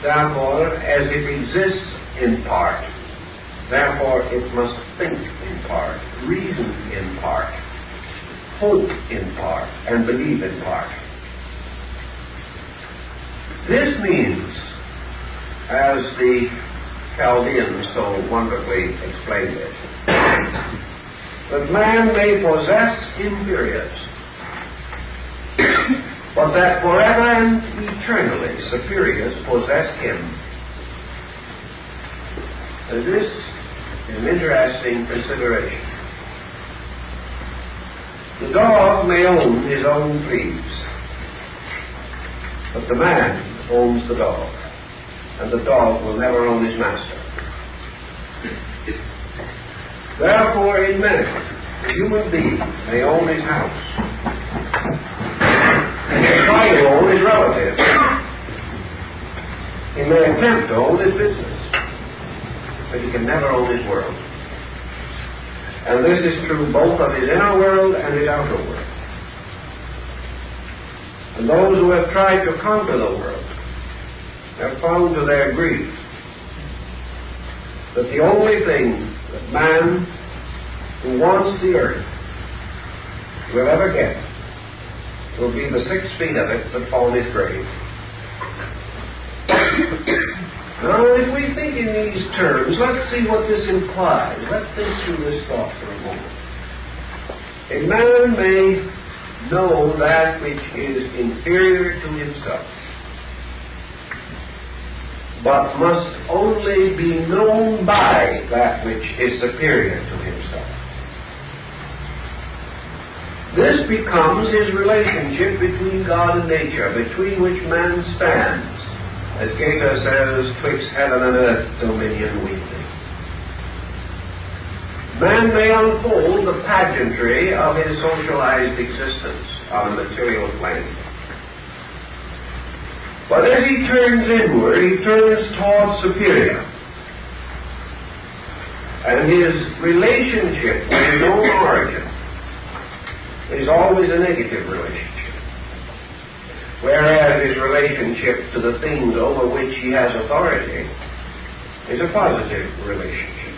Therefore, as it exists in part, therefore it must think in part, reason in part, hope in part and believe in part. This means, as the Chaldeans so wonderfully explained it, that man may possess inferiors, but that forever and eternally superiors possess him. And this is an interesting consideration. The dog may own his own fleas, but the man owns the dog, and the dog will never own his master. Therefore, in marriage, the human being may own his house, he may try to own his relatives, he may attempt to own his business, but he can never own his world. And this is true both of his inner world and his outer world. And those who have tried to conquer the world have found to their grief that the only thing that man who wants the earth will ever get will be the 6 feet of it that fall in his grave. Now, if we think in these terms, let's see what this implies. Let's think through this thought for a moment. A man may know that which is inferior to himself, but must only be known by that which is superior to himself. This becomes his relationship between God and nature, between which man stands, as Goethe says, twixt heaven and earth, dominion weakly. Man may unfold the pageantry of his socialized existence on a material plane. But as he turns inward, he turns towards superior. And his relationship with his own origin is always a negative relationship, whereas his relationship to the things over which he has authority is a positive relationship.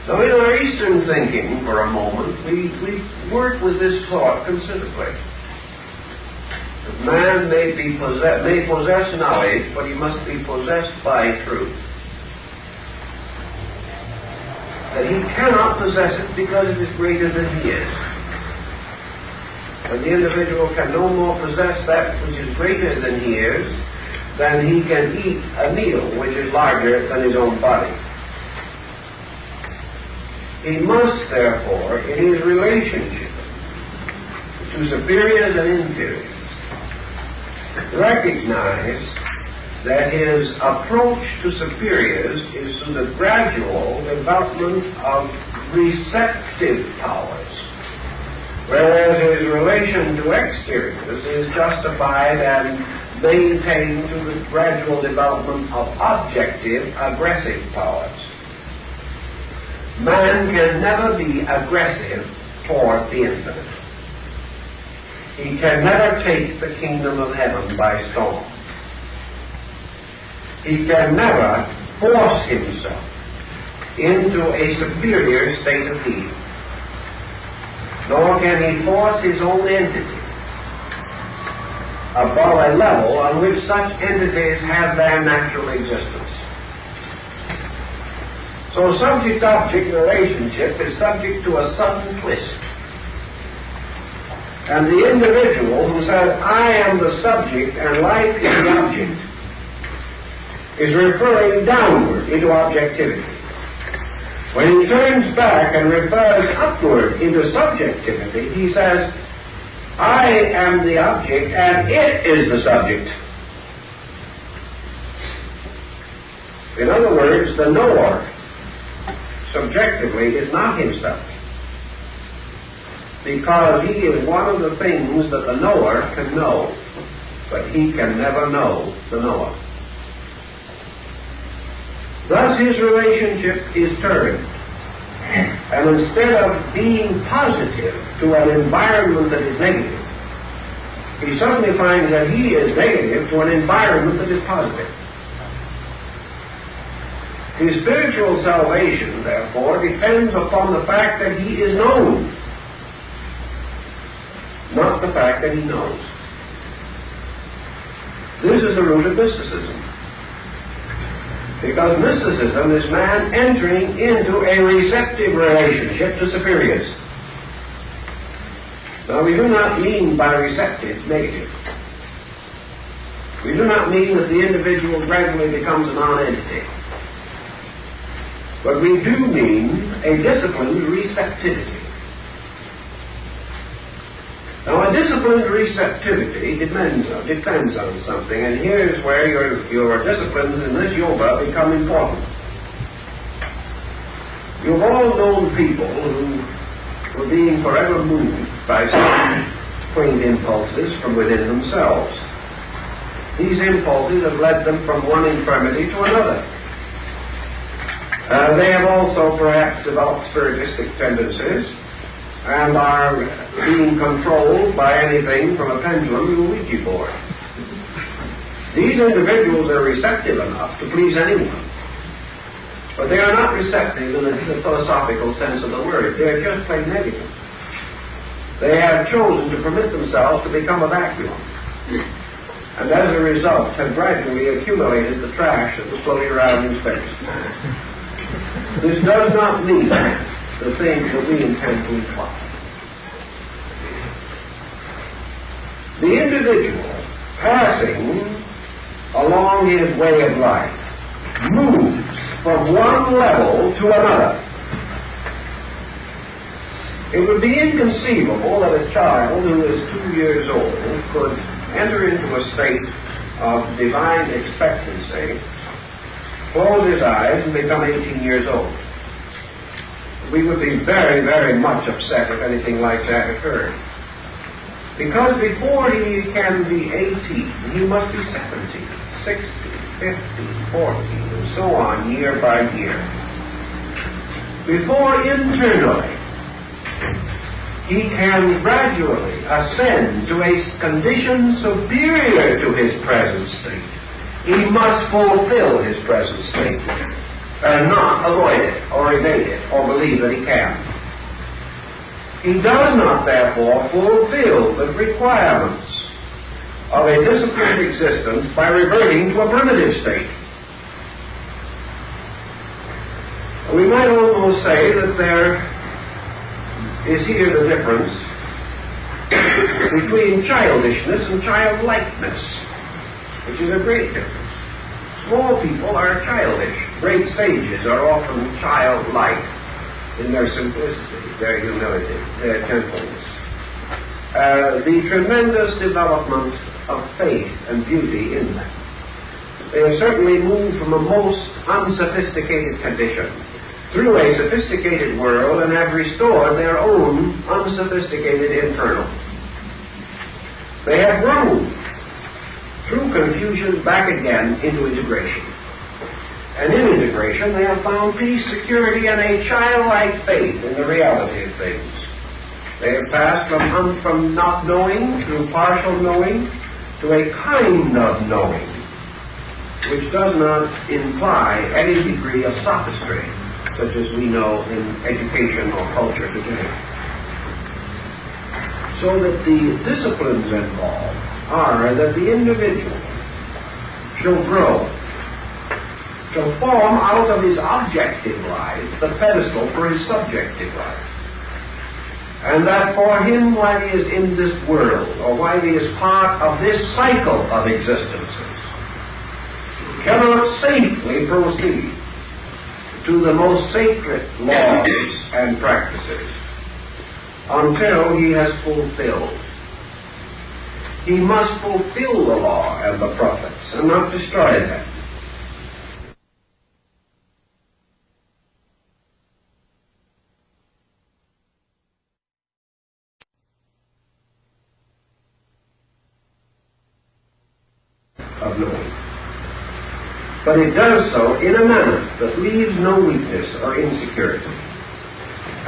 Now, in our Eastern thinking, for a moment, we work with this thought considerably. That man may possess knowledge, but he must be possessed by truth. That he cannot possess it because it is greater than he is. And the individual can no more possess that which is greater than he is than he can eat a meal which is larger than his own body. He must, therefore, in his relationship to superiors and inferiors, recognize that his approach to superiors is through the gradual development of receptive powers, whereas his relation to exteriors is justified and maintained through the gradual development of objective, aggressive powers. Man can never be aggressive toward the infinite. He can never take the kingdom of heaven by storm. He can never force himself into a superior state of being, nor can he force his own entity above a level on which such entities have their natural existence. So subject-object relationship is subject to a sudden twist. And the individual who says, I am the subject and life is the object, is referring downward into objectivity. When he turns back and refers upward into subjectivity, he says, I am the object and it is the subject. In other words, the knower subjectively is not himself, because he is one of the things that the knower can know, but he can never know the knower. Thus his relationship is turned, and instead of being positive to an environment that is negative, he suddenly finds that he is negative to an environment that is positive. His spiritual salvation, therefore, depends upon the fact that he is known not the fact that he knows. This is the root of mysticism. Because mysticism is man entering into a receptive relationship to superiors. Now, we do not mean by receptive negative. We do not mean that the individual gradually becomes a non-entity. But we do mean a disciplined receptivity. Now, a disciplined receptivity depends on something, and here's where your disciplines in this yoga become important. You've all known people who were being forever moved by some quaint impulses from within themselves. These impulses have led them from one infirmity to another. They have also perhaps developed spiritistic tendencies and are being controlled by anything from a pendulum to a Ouija board. These individuals are receptive enough to please anyone, but they are not receptive in the philosophical sense of the word. They are just plain negative. They have chosen to permit themselves to become a vacuum, and as a result have gradually accumulated the trash that was floating around in space. This does not mean the things that we intend to imply. The individual passing along his way of life moves from one level to another. It would be inconceivable that a child who is 2 years old could enter into a state of divine expectancy, close his eyes, and become 18 years old. We would be very, very much upset if anything like that occurred. Because before he can be 18, he must be 17, 16, 15, 14, and so on, year by year. Before internally he can gradually ascend to a condition superior to his present state, he must fulfill his present state and not avoid it or evade it or believe that he can. He does not, therefore, fulfill the requirements of a disciplined existence by reverting to a primitive state. We might almost say that there is here the difference between childishness and childlikeness, which is a great difference. Small people are childish. Great sages are often childlike in their simplicity, their humility, their gentleness. The tremendous development of faith and beauty in them. They have certainly moved from a most unsophisticated condition through a sophisticated world and have restored their own unsophisticated internal. They have grown through confusion back again into integration. And in integration they have found peace, security, and a childlike faith in the reality of things. They have passed from not knowing through partial knowing to a kind of knowing, which does not imply any degree of sophistry, such as we know in education or culture today. So that the disciplines involved are that the individual shall grow, shall form out of his objective life the pedestal for his subjective life. And that for him, while he is in this world, or while he is part of this cycle of existences, cannot safely proceed to the most sacred laws and practices until he has fulfilled. He must fulfill the law and the prophets and not destroy them. Of knowing. But it does so in a manner that leaves no weakness or insecurity,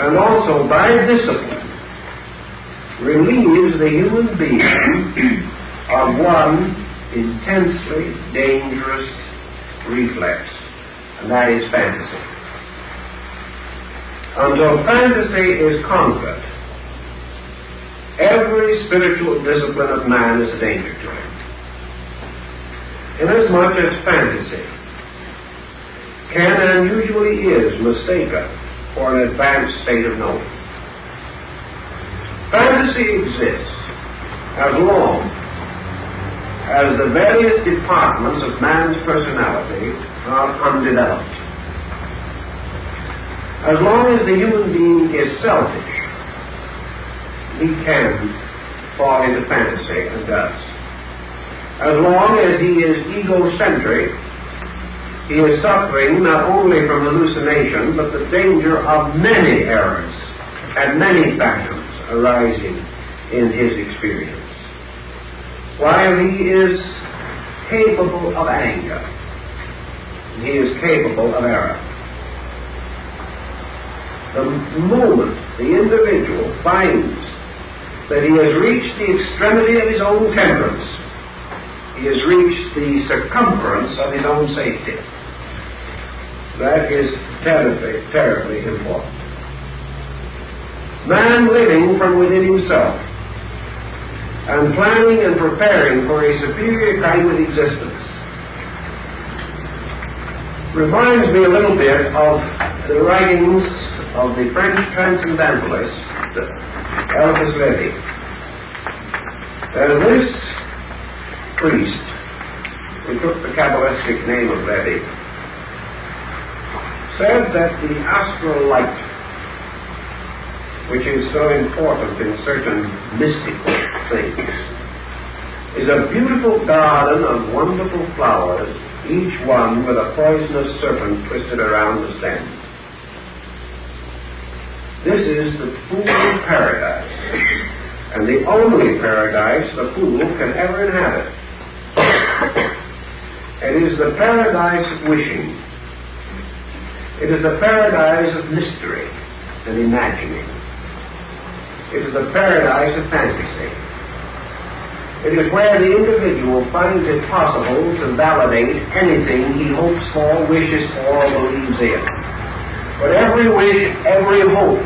and also by discipline relieves the human being of one intensely dangerous reflex, and that is fantasy. Until fantasy is conquered, every spiritual discipline of man is a danger to him. Inasmuch as fantasy can and usually is mistaken for an advanced state of knowing. Fantasy exists as long as the various departments of man's personality are undeveloped. As long as the human being is selfish, he can fall into fantasy and does. As long as he is egocentric, he is suffering not only from hallucination, but the danger of many errors and many phantoms arising in his experience. While he is capable of anger, he is capable of error. The moment the individual finds that he has reached the extremity of his own temperance, he has reached the circumference of his own safety. That is terribly important. Man living from within himself and planning and preparing for a superior kind of existence reminds me a little bit of the writings of the French transcendentalist Elvis Lévy. This priest, who took the Kabbalistic name of Lévy, said that the astral light, which is so important in certain mystical things, is a beautiful garden of wonderful flowers, each one with a poisonous serpent twisted around the stem. This is the fool's paradise, and the only paradise the fool can ever inhabit. It is the paradise of wishing. It is the paradise of mystery and imagining. It is the paradise of fantasy. It is where the individual finds it possible to validate anything he hopes for, wishes for, or believes in. But every wish, every hope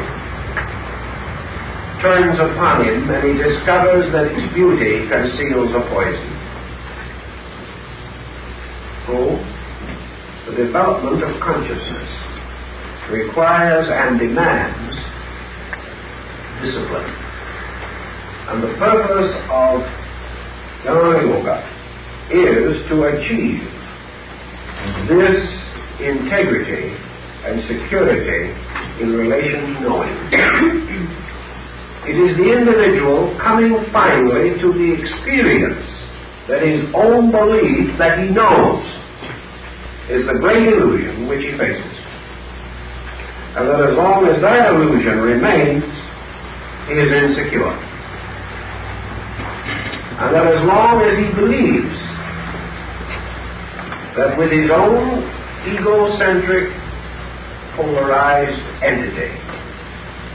turns upon him, and he discovers that its beauty conceals a poison. So, the development of consciousness requires and demands discipline. And the purpose of Jnana Yoga is to achieve this integrity and security in relation to knowing. It is the individual coming finally to the experience that his own belief that he knows is the great illusion which he faces. And that as long as that illusion remains, he is insecure. And that as long as he believes that with his own egocentric, polarized entity,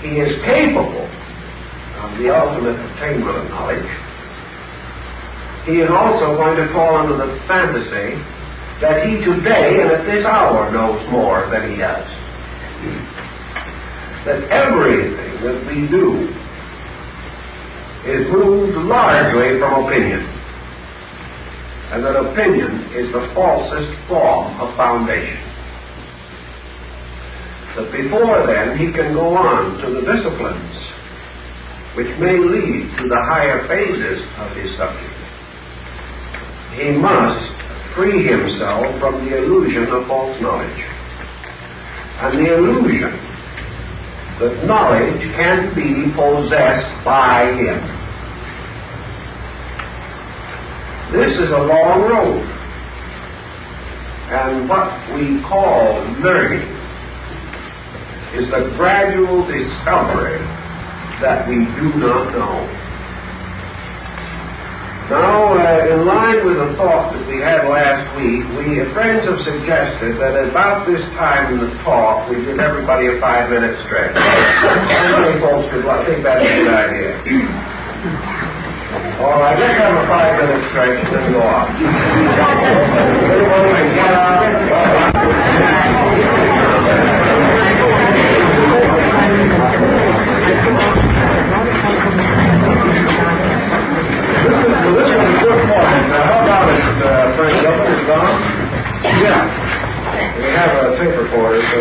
he is capable of the ultimate attainment of knowledge, he is also going to fall under the fantasy that he today and at this hour knows more than he does. That everything that we do is moved largely from opinion, and that opinion is the falsest form of foundation. But before then, he can go on to the disciplines which may lead to the higher phases of his subject. He must free himself from the illusion of false knowledge, and the illusion that knowledge can be possessed by him. This is a long road, and what we call learning is the gradual discovery that we do not know. Now, in line with the thought that we had last week, friends have suggested that about this time in the talk, we give everybody a 5-minute stretch. How many folks would think that's a good idea? All right, let's have a 5-minute stretch and then go on. Everybody can get up.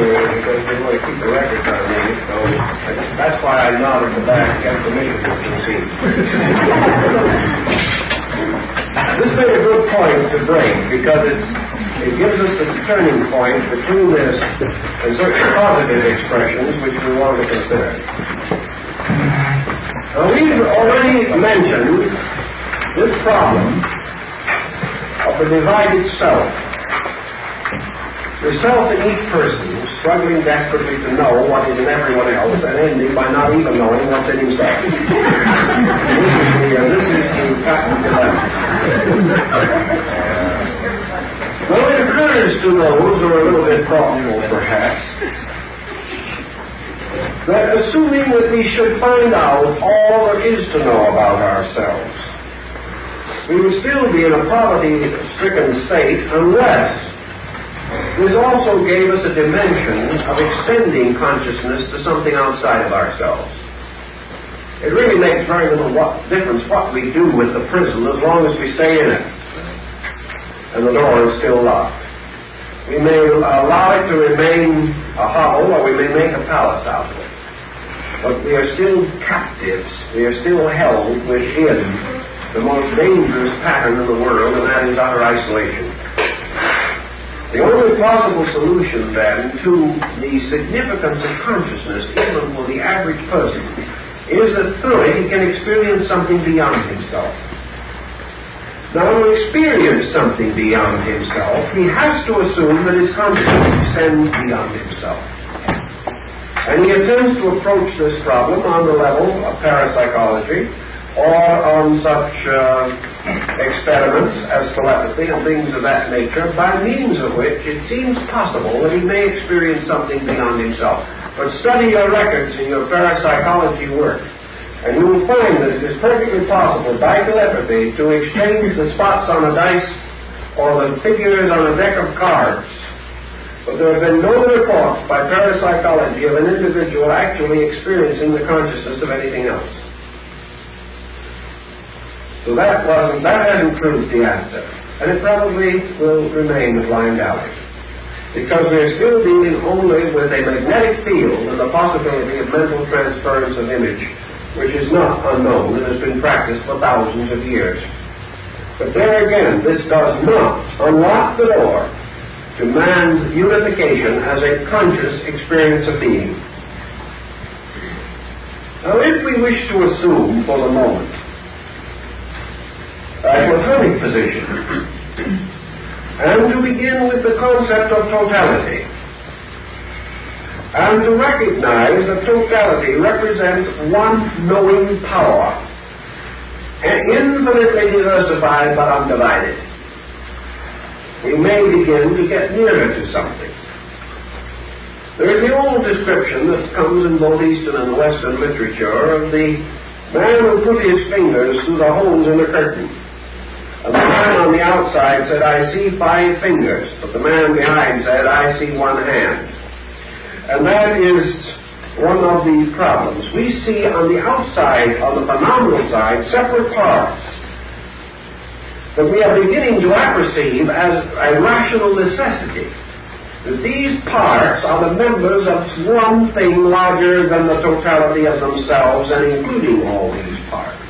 earlier because they want to keep the records on me, so that's why I nodded to back to get permission to proceed. This made a good point to bring because it gives us a turning point between this and certain positive expressions which we want to consider. Now, we've already mentioned this problem of the divided self. The self in each person struggling desperately to know what is in everyone else and ending by not even knowing what's in himself. This is the patent dilemma. Well, it occurs to those who are a little bit thoughtful, perhaps, that assuming that we should find out all there is to know about ourselves, we would still be in a poverty-stricken state unless this also gave us a dimension of extending consciousness to something outside of ourselves. It really makes very little difference what we do with the prison as long as we stay in it and the door is still locked. We may allow it to remain a hovel or we may make a palace out of it. But we are still captives. We are still held within the most dangerous pattern in the world, and that is utter isolation. The only possible solution, then, to the significance of consciousness, even for the average person, is that through it he can experience something beyond himself. Now, to experience something beyond himself, he has to assume that his consciousness extends beyond himself. And he attempts to approach this problem on the level of parapsychology, or on such experiments as telepathy and things of that nature, by means of which it seems possible that he may experience something beyond himself. But study your records in your parapsychology work, and you will find that it is perfectly possible by telepathy to exchange the spots on a dice or the figures on a deck of cards. But there have been no reports by parapsychology of an individual actually experiencing the consciousness of anything else. So that hasn't proved the answer. And it probably will remain a blind alley. Because we're still dealing only with a magnetic field and the possibility of mental transference of image, which is not unknown and has been practiced for thousands of years. But there again, this does not unlock the door to man's unification as a conscious experience of being. Now, if we wish to assume for the moment a platonic position, and to begin with the concept of totality, and to recognize that totality represents one knowing power, and infinitely diversified but undivided, we may begin to get nearer to something. There is the old description that comes in both Eastern and Western literature of the man who put his fingers through the holes in a curtain. And the man on the outside said, "I see 5 fingers," but the man behind said, "I see 1 hand." And that is one of the problems. We see on the outside, on the phenomenal side, separate parts that we are beginning to apperceive as a rational necessity. That these parts are the members of one thing larger than the totality of themselves and including all these parts.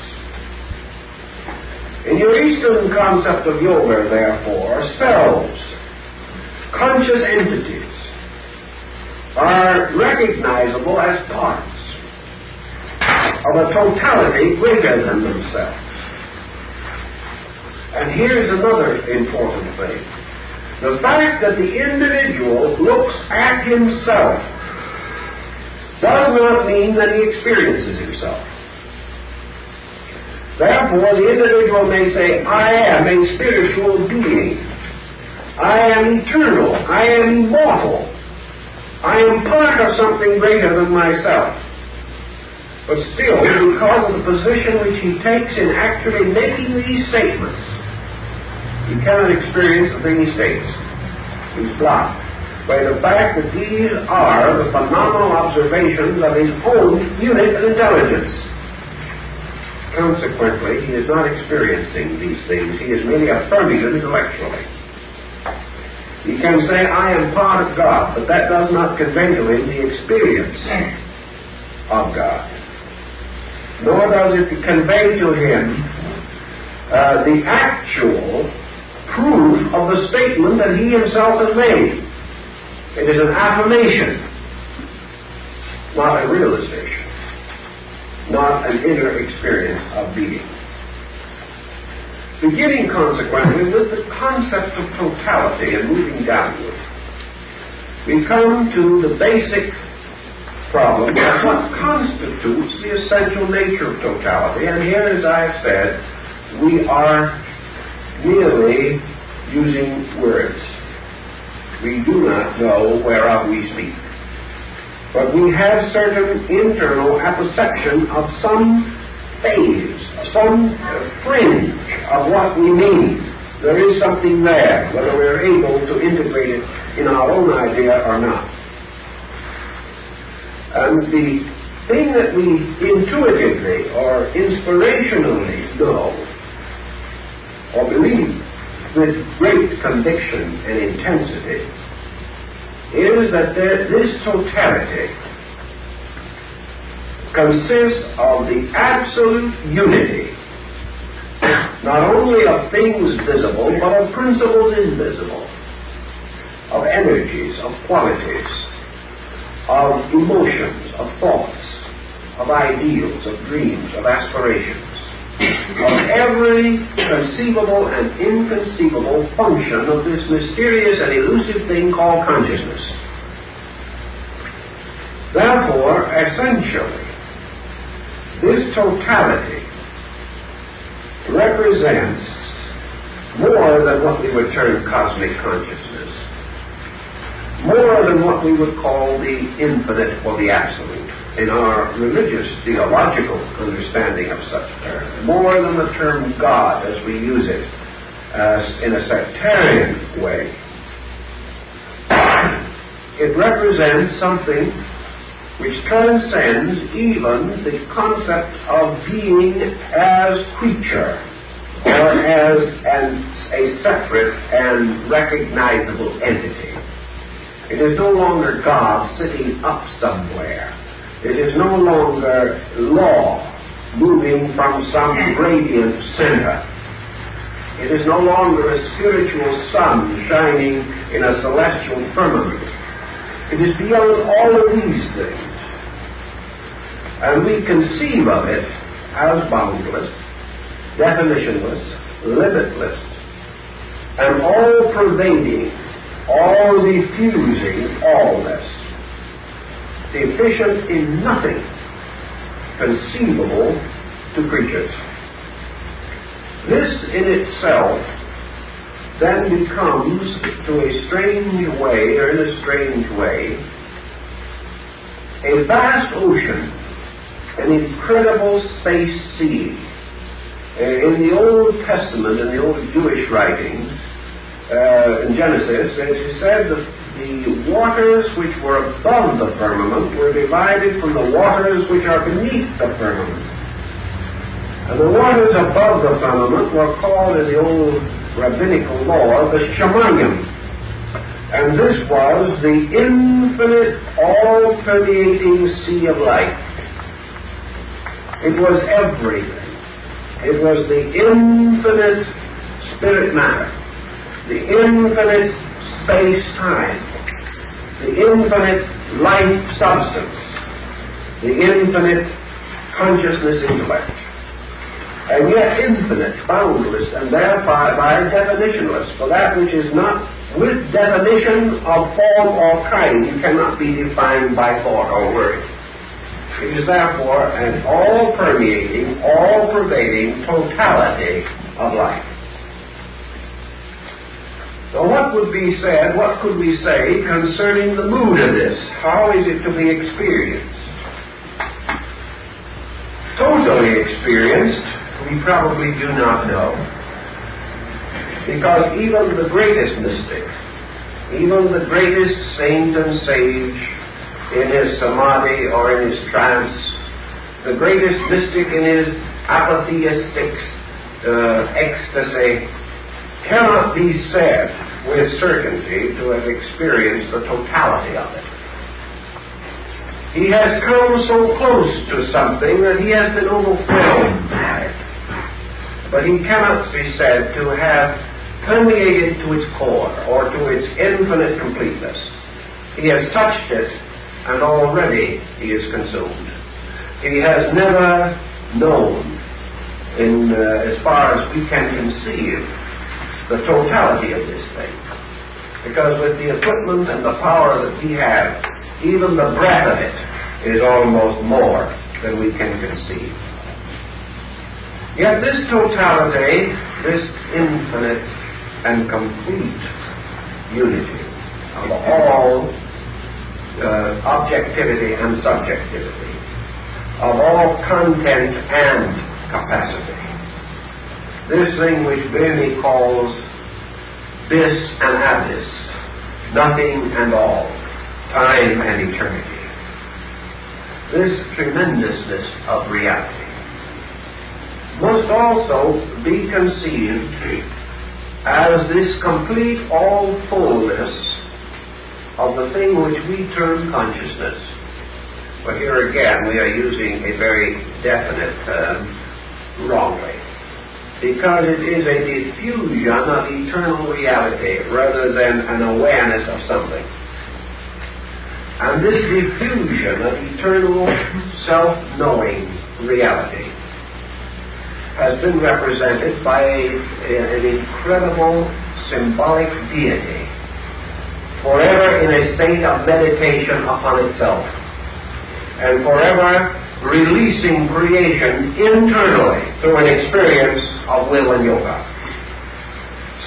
In your Eastern concept of yoga, therefore, selves, conscious entities, are recognizable as parts of a totality greater than themselves. And here's another important thing. The fact that the individual looks at himself does not mean that he experiences himself. Therefore, the individual may say, "I am a spiritual being. I am eternal. I am immortal. I am part of something greater than myself." But still, because of the position which he takes in actually making these statements, he cannot experience the thing he states. He's blocked by the fact that these are the phenomenal observations of his own unit of intelligence. Consequently, he is not experiencing these things. He is merely affirming them intellectually. He can say, I am part of God, but that does not convey to him the experience of God. Nor does it convey to him the actual proof of the statement that he himself has made. It is an affirmation, not a realization, not an inner experience of being. Beginning, consequently, with the concept of totality and moving downward, we come to the basic problem of what constitutes the essential nature of totality. And here, as I have said, we are merely using words. We do not know whereof we speak. But we have certain internal apperception of some phase, some fringe of what we mean. There is something there, whether we're able to integrate it in our own idea or not. And the thing that we intuitively or inspirationally know or believe with great conviction and intensity is that this totality consists of the absolute unity, not only of things visible, but of principles invisible, of energies, of qualities, of emotions, of thoughts, of ideals, of dreams, of aspirations, of every conceivable and inconceivable function of this mysterious and elusive thing called consciousness. Therefore, essentially, this totality represents more than what we would term cosmic consciousness, more than what we would call the infinite or the absolute in our religious, theological understanding of such terms, more than the term God as we use it in a sectarian way. It represents something which transcends even the concept of being as creature or as a separate and recognizable entity. It is no longer God sitting up somewhere. It is no longer law moving from some radiant center. It is no longer a spiritual sun shining in a celestial firmament. It is beyond all of these things. And we conceive of it as boundless, definitionless, limitless, and all-pervading, all-diffusing allness, deficient in nothing conceivable to creatures. This in itself then becomes, to a strange way, or in a strange way, a vast ocean, an incredible space sea. In the Old Testament, in the old Jewish writings, in Genesis, it is said that the waters which were above the firmament were divided from the waters which are beneath the firmament. And the waters above the firmament were called in the old rabbinical law the Shemayim. And this was the infinite, all-permeating sea of light. It was everything. It was the infinite spirit matter, the infinite space-time, the infinite life substance, the infinite consciousness intellect, and yet infinite, boundless, and thereby by definitionless. For that which is not with definition of form or kind cannot be defined by thought or word. It is therefore an all-permeating, all-pervading totality of life. So what would be said, what could we say concerning the mood of this? How is it to be experienced? Totally experienced, we probably do not know. Because even the greatest mystic, even the greatest saint and sage in his samadhi or in his trance, the greatest mystic in his apatheistic ecstasy, cannot be said with certainty to have experienced the totality of it. He has come so close to something that he has been overwhelmed by it. But he cannot be said to have permeated to its core or to its infinite completeness. He has touched it, and already he is consumed. He has never known, as far as we can conceive, the totality of this thing. Because with the equipment and the power that we have, even the breath of it is almost more than we can conceive. Yet this totality, this infinite and complete unity of all objectivity and subjectivity, of all content and capacity, this thing which Berney calls bis and abyss, nothing and all, time and eternity. This tremendousness of reality must also be conceived as this complete all-fullness of the thing which we term consciousness. But here again we are using a very definite term wrongly, because it is a diffusion of eternal reality rather than an awareness of something. And this diffusion of eternal self-knowing reality has been represented by an incredible symbolic deity, forever in a state of meditation upon itself, and forever releasing creation internally through an experience of will and yoga.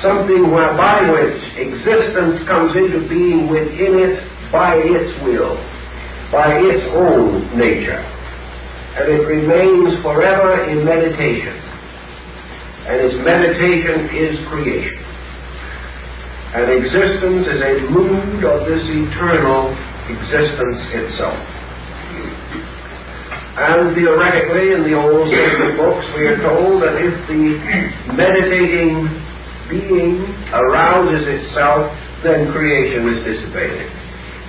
Something by which existence comes into being within it by its will, by its own nature, and it remains forever in meditation, and its meditation is creation, and existence is a mood of this eternal existence itself. And theoretically, in the old sacred books, we are told that if the meditating being arouses itself, then creation is dissipated,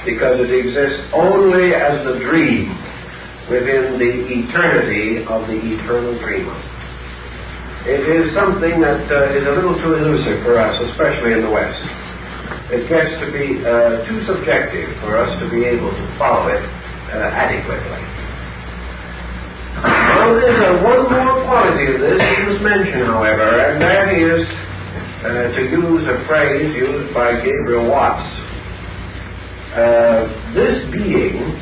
because it exists only as the dream within the eternity of the eternal dreamer. It is something that is a little too elusive for us, especially in the West. It gets to be too subjective for us to be able to follow it adequately. Now, there's one more quality of this we must mention, however, and that is, to use a phrase used by Gabriel Watts, this being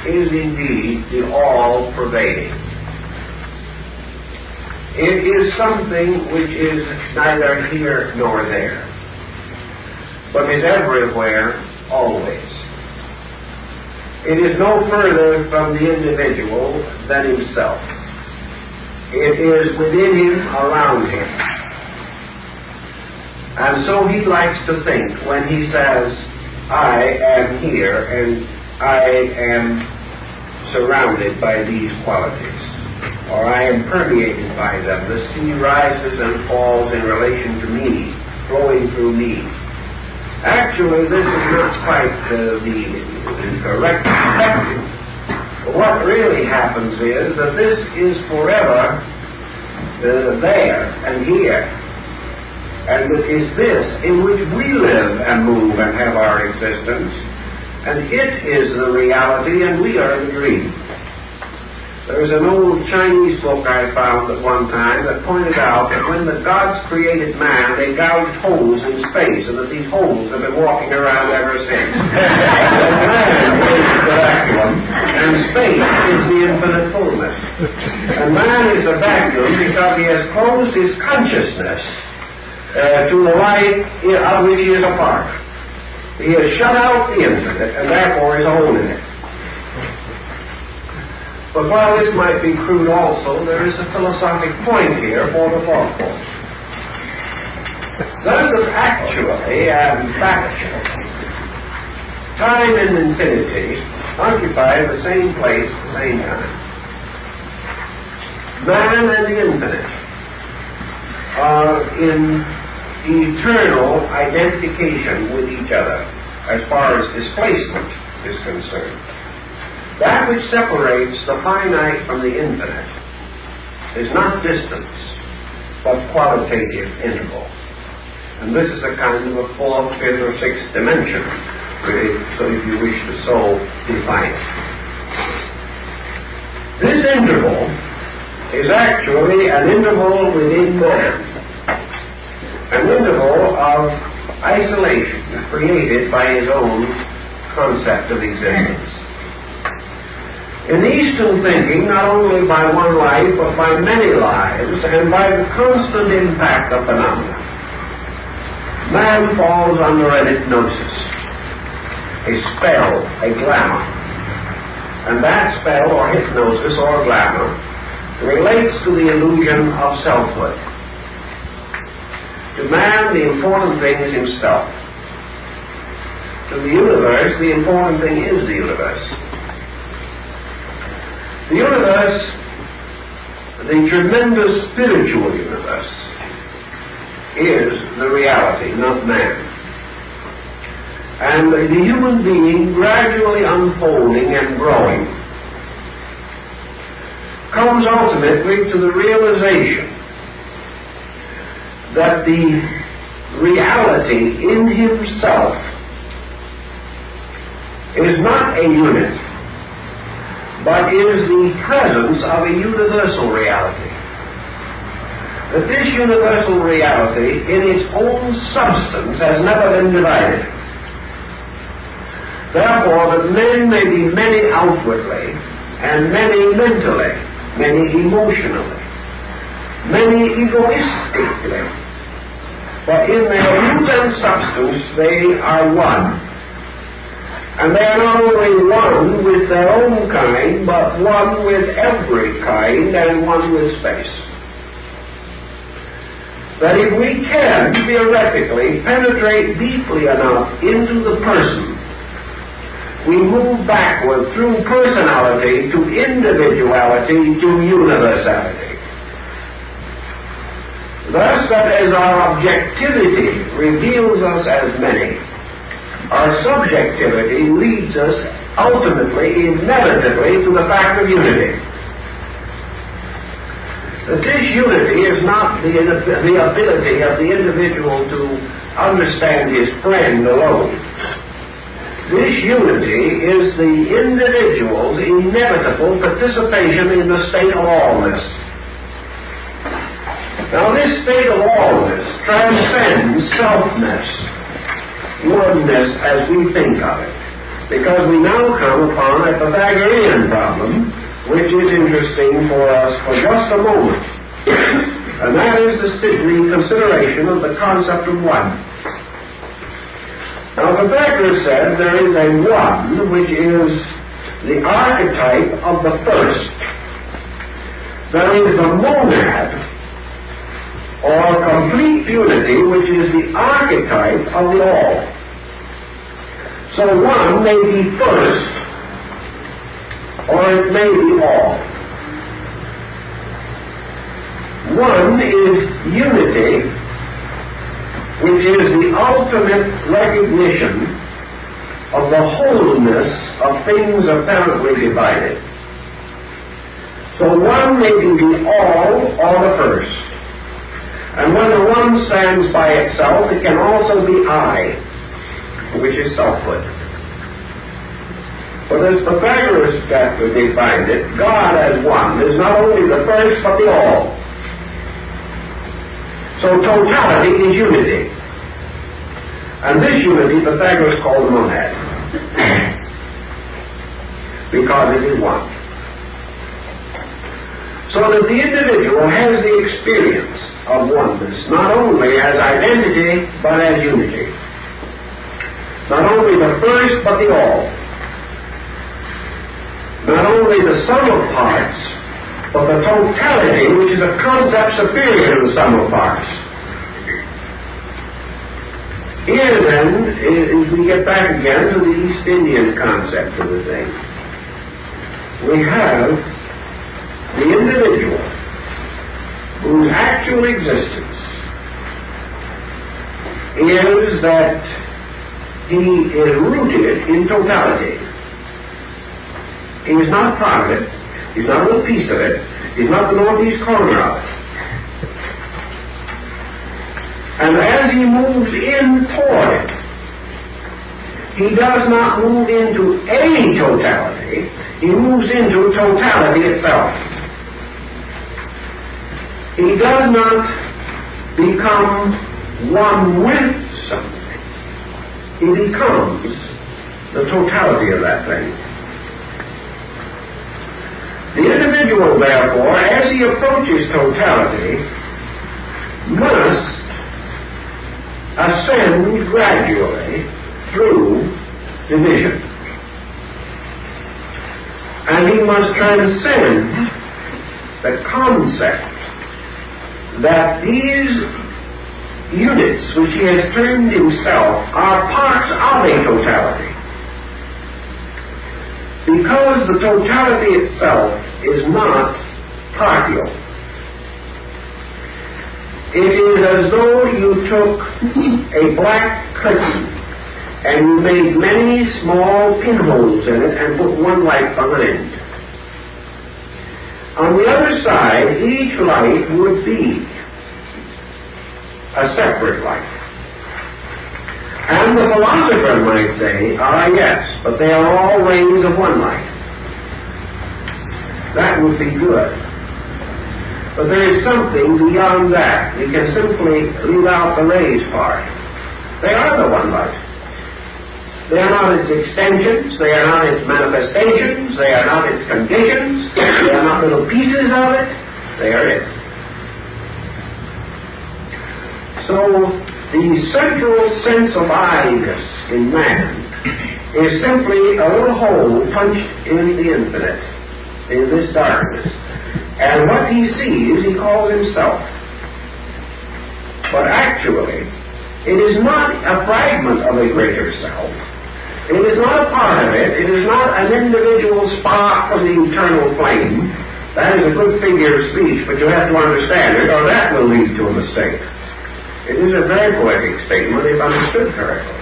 is indeed the all-pervading. It is something which is neither here nor there, but is everywhere, always. It is no further from the individual than himself. It is within him, around him. And so he likes to think when he says, I am here and I am surrounded by these qualities, or I am permeated by them. The sea rises and falls in relation to me, flowing through me. Actually, this is not quite the correct perspective. What really happens is that this is forever there and here. And it is this in which we live and move and have our existence. And it is the reality and we are the dream. There's an old Chinese book I found at one time that pointed out that when the gods created man, they gouged holes in space, and that these holes have been walking around ever since. And man is the vacuum, and space is the infinite fullness. And man is the vacuum because he has closed his consciousness to the light of which he is a part. He has shut out the infinite, and therefore is a hole in it. But while this might be crude also, there is a philosophic point here for the thoughtful. Thus, actually and factually, time and infinity occupy the same place at the same time. Man and the infinite are in eternal identification with each other as far as displacement is concerned. That which separates the finite from the infinite is not distance, but qualitative interval. And this is a kind of a fourth, fifth, or sixth dimension, really, so if you wish to so define it. This interval is actually an interval within man, an interval of isolation created by his own concept of existence. In Eastern thinking, not only by one life, but by many lives, and by the constant impact of phenomena, man falls under an hypnosis, a spell, a glamour. And that spell, or hypnosis, or glamour, relates to the illusion of selfhood. To man, the important thing is himself. To the universe, the important thing is the universe. The universe, the tremendous spiritual universe, is the reality, not man. And the human being, gradually unfolding and growing, comes ultimately to the realization that the reality in himself is not a unit, but is the presence of a universal reality. That this universal reality, in its own substance, has never been divided. Therefore, that men may be many outwardly, and many mentally, many emotionally, many egoistically, but in their root and substance they are one. And they are not only one with their own kind, but one with every kind and one with space. That if we can, theoretically, penetrate deeply enough into the person, we move backward through personality to individuality to universality. Thus, that as our objectivity reveals us as many, our subjectivity leads us ultimately, inevitably, to the fact of unity. That this unity is not the ability of the individual to understand his friend alone. This unity is the individual's inevitable participation in the state of allness. Now, this state of allness transcends selfness, oneness as we think of it, because we now come upon a Pythagorean problem, which is interesting for us for just a moment, and that is the consideration of the concept of one. Now, Pythagoras said there is a one which is the archetype of the first. There is the monad, or complete unity, which is the archetype of the all. So one may be first, or it may be all. One is unity, which is the ultimate recognition of the wholeness of things apparently divided. So one may be the all or the first. And when the one stands by itself, it can also be I, which is selfhood. But as Pythagoras defined it, God as one is not only the first, but the all. So totality is unity. And this unity Pythagoras called monad, because it is one. So that the individual has the experience of oneness, not only as identity, but as unity. Not only the first, but the all. Not only the sum of parts, but the totality, which is a concept superior to the sum of parts. Here then, as we get back again to the East Indian concept of the thing, we have the individual whose actual existence is that he is rooted in totality. He is not part of it. He's not a little piece of it. He's not the northeast corner of it. And as he moves in toward it, he does not move into a totality. He moves into totality itself. He does not become one with something. He becomes the totality of that thing. The individual, therefore, as he approaches totality, must ascend gradually through division. And he must transcend the concept that these units which he has termed himself are parts of a totality. Because the totality itself is not partial. It is as though you took a black curtain and you made many small pinholes in it and put one light behind. On the other side, each light would be a separate light. And the philosopher might say, yes, but they are all rays of one light. That would be good. But there is something beyond that. We can simply leave out the rays part. They are the one light. They are not its extensions. They are not its manifestations. They are not its conditions. They are not little pieces of it. They are it. So the central sense of I-ness in man is simply a little hole punched in the infinite, in this darkness. And what he sees, he calls himself. But actually, it is not a fragment of a greater self. It is not a part of it. It is not an individual spark of the eternal flame. That is a good figure of speech, but you have to understand it, or that will lead to a mistake. It is a very poetic statement if understood correctly.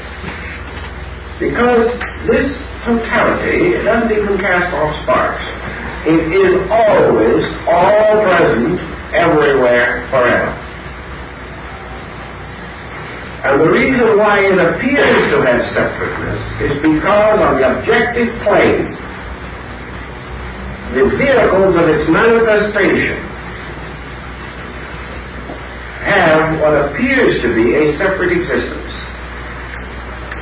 Because this totality, it doesn't even cast off sparks. It is always all present, everywhere, forever. And the reason why it appears to have separateness is because on the objective plane, the vehicles of its manifestation have what appears to be a separate existence,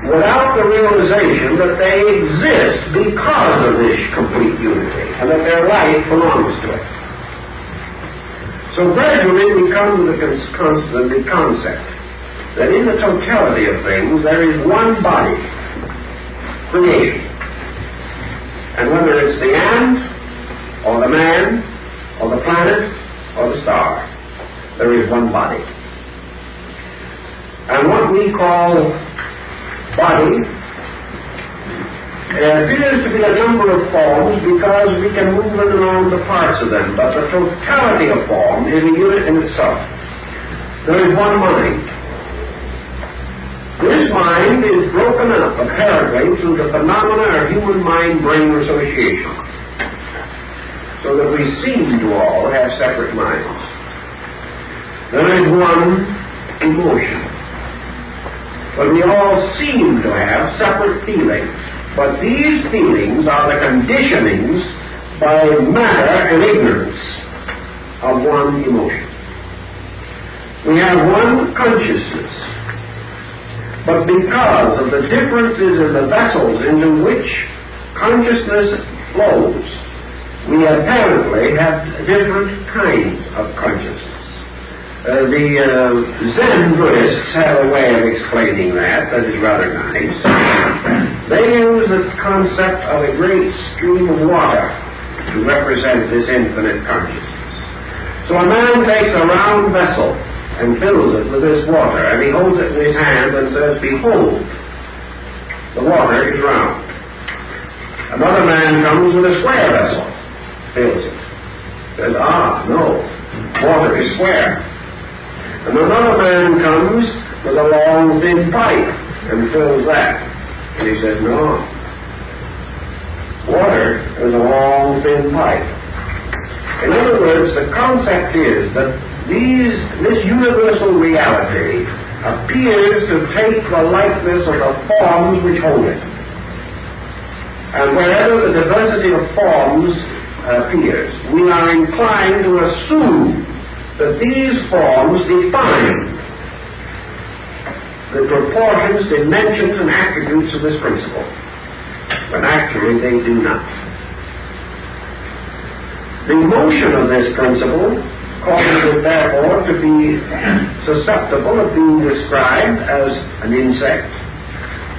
without the realization that they exist because of this complete unity, and that their life belongs to it. So gradually we come to the concept that in the totality of things there is one body, creation. And whether it's the ant, or the man, or the planet, or the star, there is one body. And what we call body appears to be a number of forms because we can move in and around the parts of them, but the totality of form is a unit in itself. There is one mind. This mind is broken up apparently through the phenomena of human mind-brain association, so that we seem to all have separate minds. There is one emotion. But we all seem to have separate feelings. But these feelings are the conditionings by matter and ignorance of one emotion. We have one consciousness. But because of the differences in the vessels into which consciousness flows, we apparently have different kinds of consciousness. The Zen Buddhists have a way of explaining that is rather nice. They use the concept of a great stream of water to represent this infinite consciousness. So a man takes a round vessel and fills it with this water, and he holds it in his hand and says, "Behold, the water is round." Another man comes with a square vessel, fills it, says, "No, water is square." And another man comes with a long thin pipe and fills that. And he says, no. Water is a long thin pipe. In other words, the concept is that this universal reality appears to take the likeness of the forms which hold it. And wherever the diversity of forms appears, we are inclined to assume that these forms define the proportions, dimensions, and attributes of this principle. But actually they do not. The motion of this principle causes it therefore to be susceptible of being described as an insect,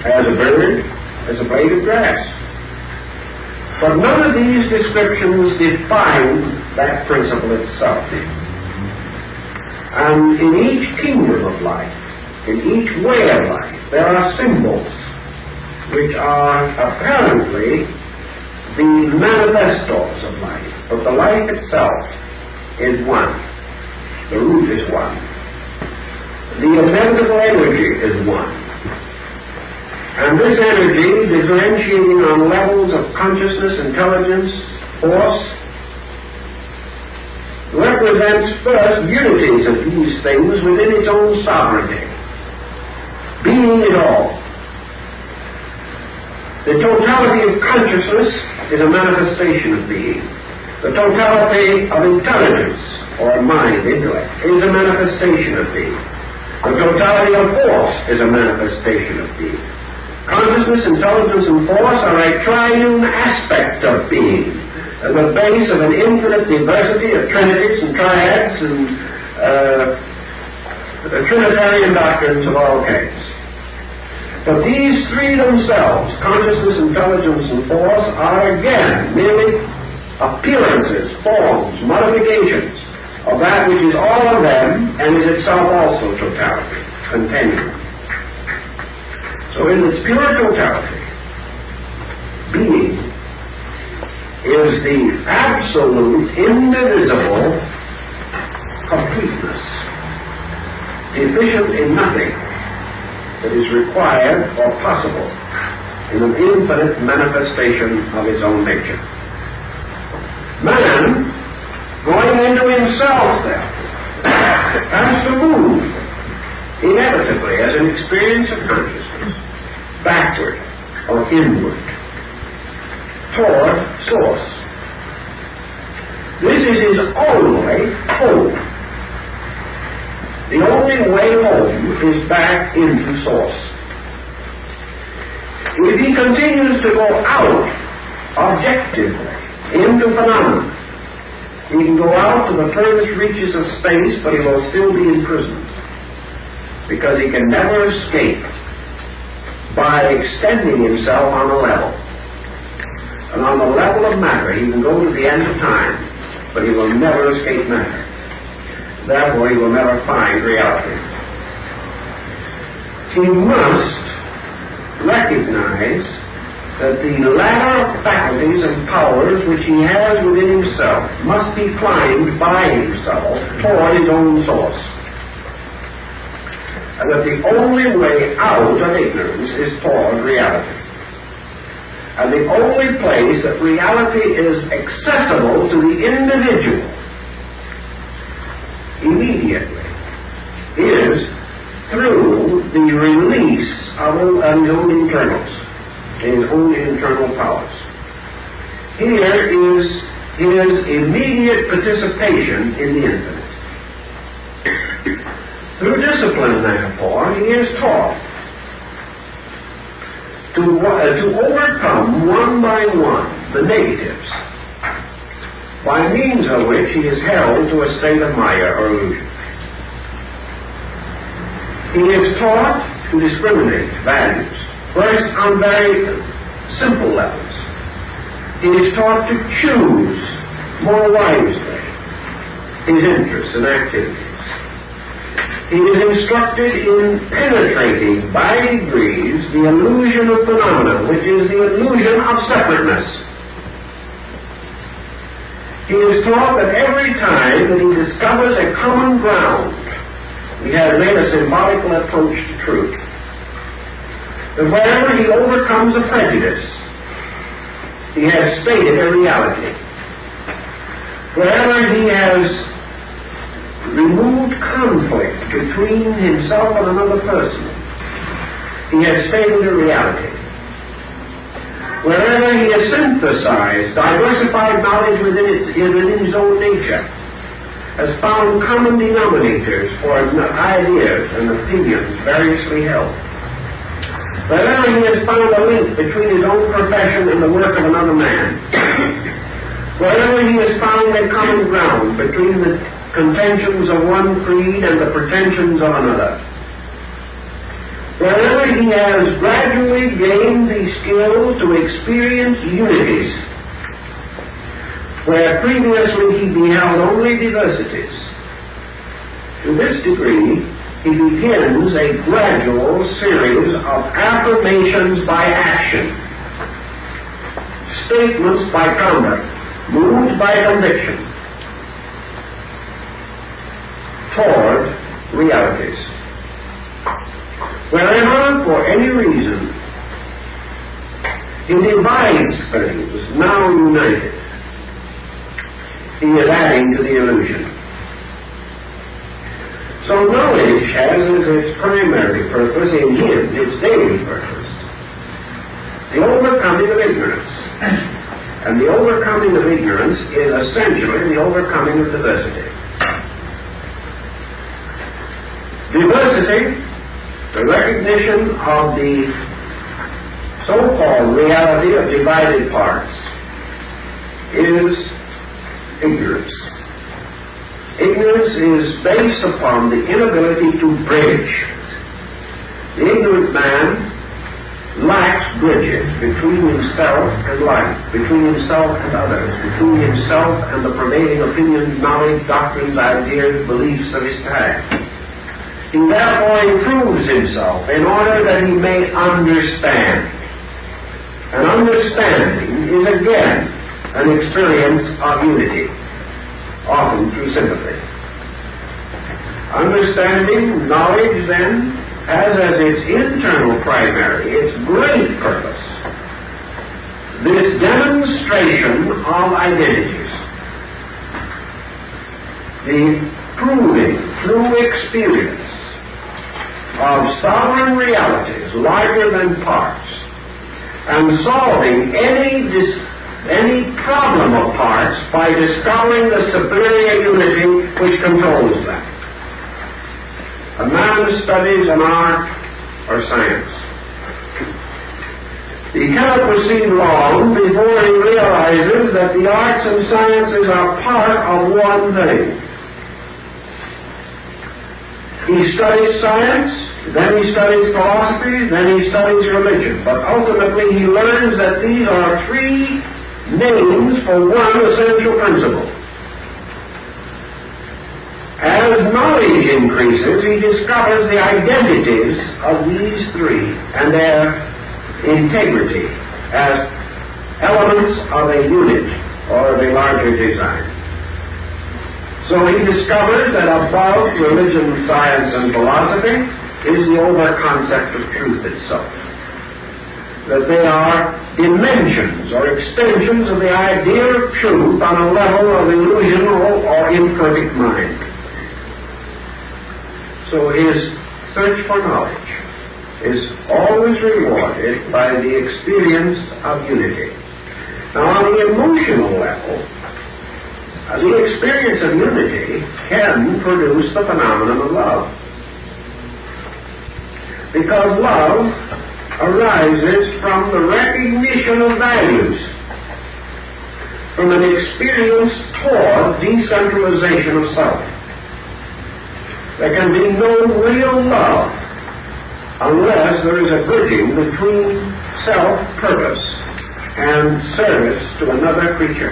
as a bird, as a blade of grass. But none of these descriptions define that principle itself. And in each kingdom of life, in each way of life, there are symbols which are apparently the manifestos of life. But the life itself is one. The root is one. The inevitable energy is one. And this energy, differentiating on levels of consciousness, intelligence, force, represents first unities of these things within its own sovereignty, being it all. The totality of consciousness is a manifestation of being. The totality of intelligence, or mind, intellect, is a manifestation of being. The totality of force is a manifestation of being. Consciousness, intelligence, and force are a triune aspect of being, at the base of an infinite diversity of trinities and triads and the Trinitarian doctrines of all kinds. But these three themselves, consciousness, intelligence, and force, are again merely appearances, forms, modifications of that which is all of them and is itself also totality, continuum. So in its pure totality, being is the absolute, indivisible completeness, deficient in nothing, that is required or possible in an infinite manifestation of its own nature. Man, going into himself then, has to move inevitably as an experience of consciousness, backward or inward, toward source. This is his only home. The only way home is back into source. If he continues to go out objectively into phenomena, he can go out to the furthest reaches of space, but he will still be imprisoned, because he can never escape by extending himself on a level. And on the level of matter, he can go to the end of time, but he will never escape matter. Therefore, he will never find reality. He must recognize that the ladder of faculties and powers which he has within himself must be climbed by himself toward his own source. And that the only way out of ignorance is toward reality. And the only place that reality is accessible to the individual immediately is through the release of his own internals, his own internal powers. Here is his immediate participation in the infinite. Through discipline, therefore, he is taught to overcome one by one the negatives, by means of which he is held to a state of maya or illusion. He is taught to discriminate values, first on very simple levels. He is taught to choose more wisely his interests and activities. He is instructed in penetrating by degrees the illusion of phenomena, which is the illusion of separateness. He is taught that every time that he discovers a common ground He has made a symbolical approach to truth. That wherever he overcomes a prejudice, he has stated a reality. Wherever he has removed conflict between himself and another person, he has stated a reality. Wherever he has synthesized diversified knowledge within his own nature, has found common denominators for ideas and opinions variously held. Wherever he has found a link between his own profession and the work of another man, wherever he has found a common ground between the contentions of one creed and the pretensions of another, wherever he has gradually gained the skill to experience unities, where previously he beheld only diversities, to this degree he begins a gradual series of affirmations by action, statements by conduct, moods by conviction, toward realities. Wherever, for any reason, he divides things now united, he is adding to the illusion. So knowledge has as its primary purpose in him, its daily purpose, the overcoming of ignorance. And the overcoming of ignorance is essentially the overcoming of diversity. Diversity, the recognition of the so-called reality of divided parts, is ignorance. Ignorance is based upon the inability to bridge. The ignorant man lacks bridges between himself and life, between himself and others, between himself and the prevailing opinions, knowledge, doctrines, ideas, beliefs of his time. He therefore improves himself in order that he may understand. And understanding is again an experience of unity, often through sympathy. Understanding, knowledge, then, has as its internal primary, its great purpose, this demonstration of identities, the proving through experience of sovereign realities larger than parts, and solving any problem of parts by discovering the superior unity which controls them. A man studies an art or science. He cannot proceed long before he realizes that the arts and sciences are part of one thing. He studies science, then he studies philosophy, then he studies religion. But ultimately he learns that these are three names for one essential principle. As knowledge increases, he discovers the identities of these three and their integrity as elements of a unit or of a larger design. So he discovers that above religion, science, and philosophy is the over-concept of truth itself. That they are dimensions or extensions of the idea of truth on a level of illusion or imperfect mind. So his search for knowledge is always rewarded by the experience of unity. Now, on the emotional level, the experience of unity can produce the phenomenon of love. Because love arises from the recognition of values, from an experience toward decentralization of self. There can be no real love unless there is a bridging between self-purpose and service to another creature.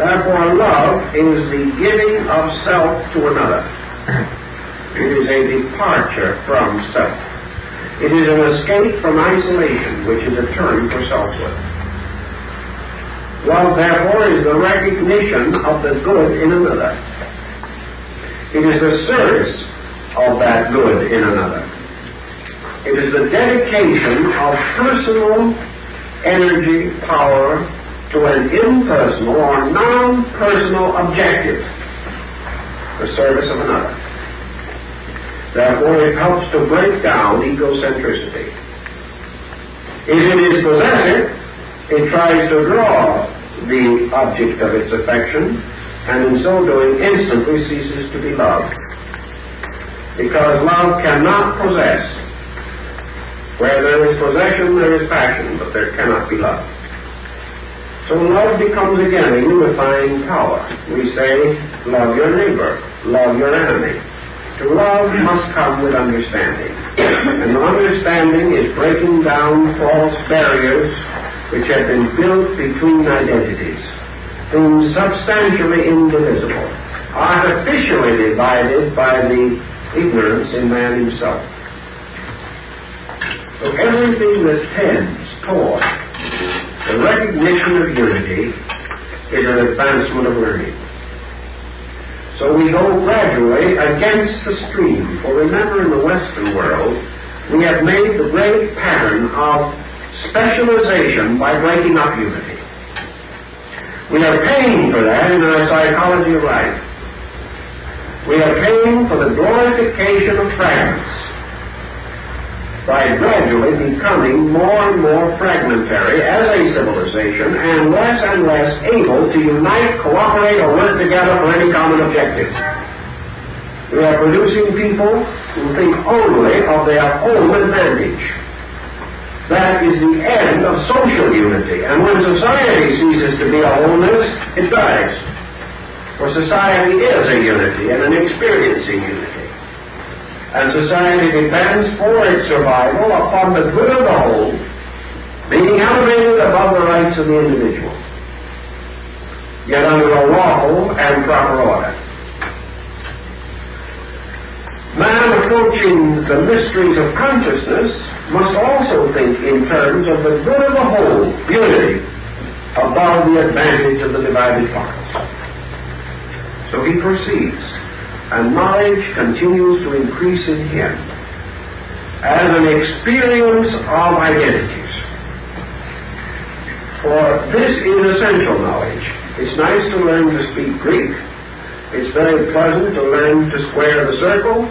Therefore, love is the giving of self to another. It is a departure from self. It is an escape from isolation, which is a term for selfhood. Love, therefore, is the recognition of the good in another. It is the service of that good in another. It is the dedication of personal energy, power to an impersonal or non-personal objective, the service of another. Therefore, it helps to break down egocentricity. If it is possessive, it tries to draw the object of its affection, and in so doing instantly ceases to be loved. Because love cannot possess. Where there is possession, there is passion, but there cannot be love. So love becomes again a unifying power. We say, love your neighbor, love your enemy. To love must come with understanding. And understanding is breaking down false barriers which have been built between identities, things substantially indivisible, artificially divided by the ignorance in man himself. So everything that tends toward the recognition of unity is an advancement of learning. So we go gradually against the stream. For remember, in the Western world, we have made the great pattern of specialization by breaking up unity. We are paying for that in our psychology of life. We are paying for the glorification of fragments by gradually becoming more and more fragmentary as a civilization and less able to unite, cooperate, or work together for any common objective. We are producing people who think only of their own advantage. That is the end of social unity, and when society ceases to be a wholeness, it dies. For society is a unity and an experiencing unity. And society depends for its survival upon the good of the whole, being elevated above the rights of the individual, yet under a lawful and proper order. Man approaching the mysteries of consciousness must also think in terms of the good of the whole, unity, above the advantage of the divided parts. So he proceeds, and knowledge continues to increase in him as an experience of identities. For this is essential knowledge. It's nice to learn to speak Greek. It's very pleasant to learn to square the circle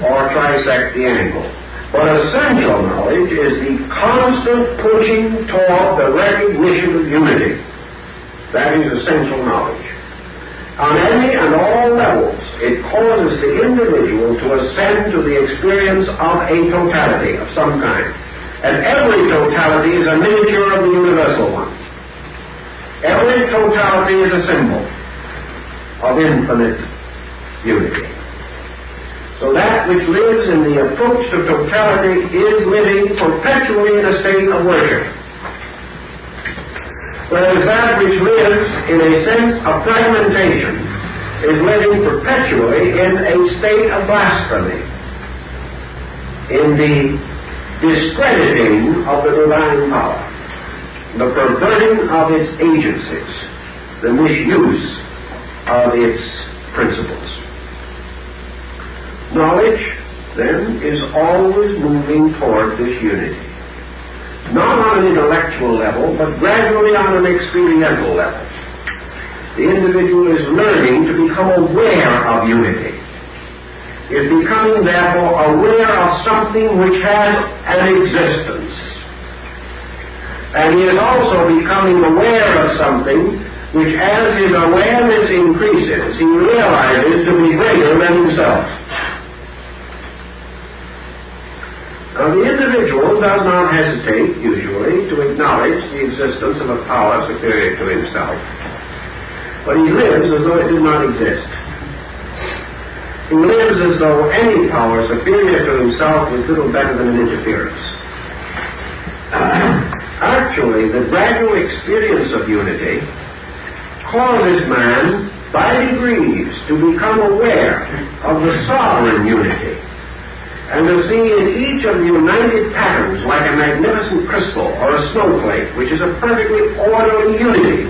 or trisect the angle. But essential knowledge is the constant pushing toward the recognition of unity. That is essential knowledge. On any and all levels, it causes the individual to ascend to the experience of a totality of some kind. And every totality is a miniature of the universal one. Every totality is a symbol of infinite unity. So that which lives in the approach to totality is living perpetually in a state of worship. Whereas that which lives in a sense of fragmentation is living perpetually in a state of blasphemy, in the discrediting of the divine power, the perverting of its agencies, the misuse of its principles. Knowledge, then, is always moving toward this unity. Not on an intellectual level, but gradually on an experiential level. The individual is learning to become aware of unity. Is becoming, therefore, aware of something which has an existence. And he is also becoming aware of something which, as his awareness increases, he realizes to be greater than himself. Now, the individual does not hesitate, usually, to acknowledge the existence of a power superior to himself. But he lives as though it did not exist. He lives as though any power superior to himself was little better than an interference. Actually, the gradual experience of unity causes man, by degrees, to become aware of the sovereign unity, and to see in each of the united patterns like a magnificent crystal or a snowflake, which is a perfectly orderly unity,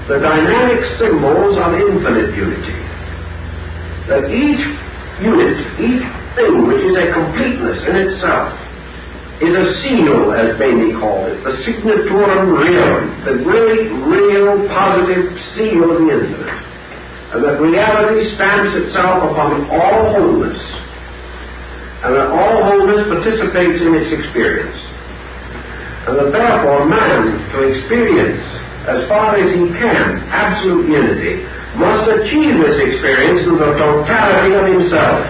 the dynamic symbols of infinite unity. that each unit, each thing which is a completeness in itself, is a seal, as Bailey called it, the signaturum rerum, the great, real, positive seal of the infinite. And that reality stamps itself upon all wholeness, and that all wholeness participates in its experience. And that therefore man, to experience, as far as he can, absolute unity, must achieve this experience through the totality of himself.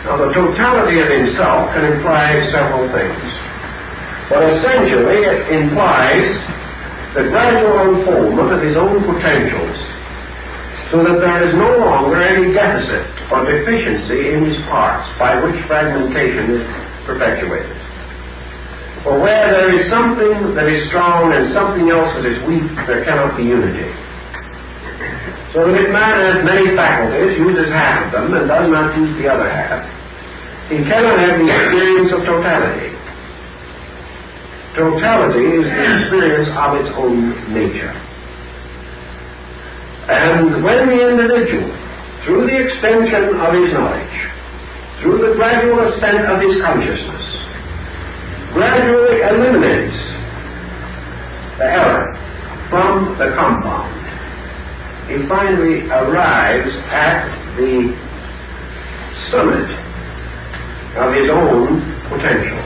Now, the totality of himself can imply several things. But essentially, it implies the gradual unfoldment of his own potentials, so that there is no longer any deficit or deficiency in his parts by which fragmentation is perpetuated. For where there is something that is strong and something else that is weak, there cannot be unity. So that if man has many faculties, uses half of them, and does not use the other half, he cannot have the experience of totality. Totality is the experience of its own nature. And when the individual, through the extension of his knowledge, through the gradual ascent of his consciousness, gradually eliminates the error from the compound, he finally arrives at the summit of his own potential.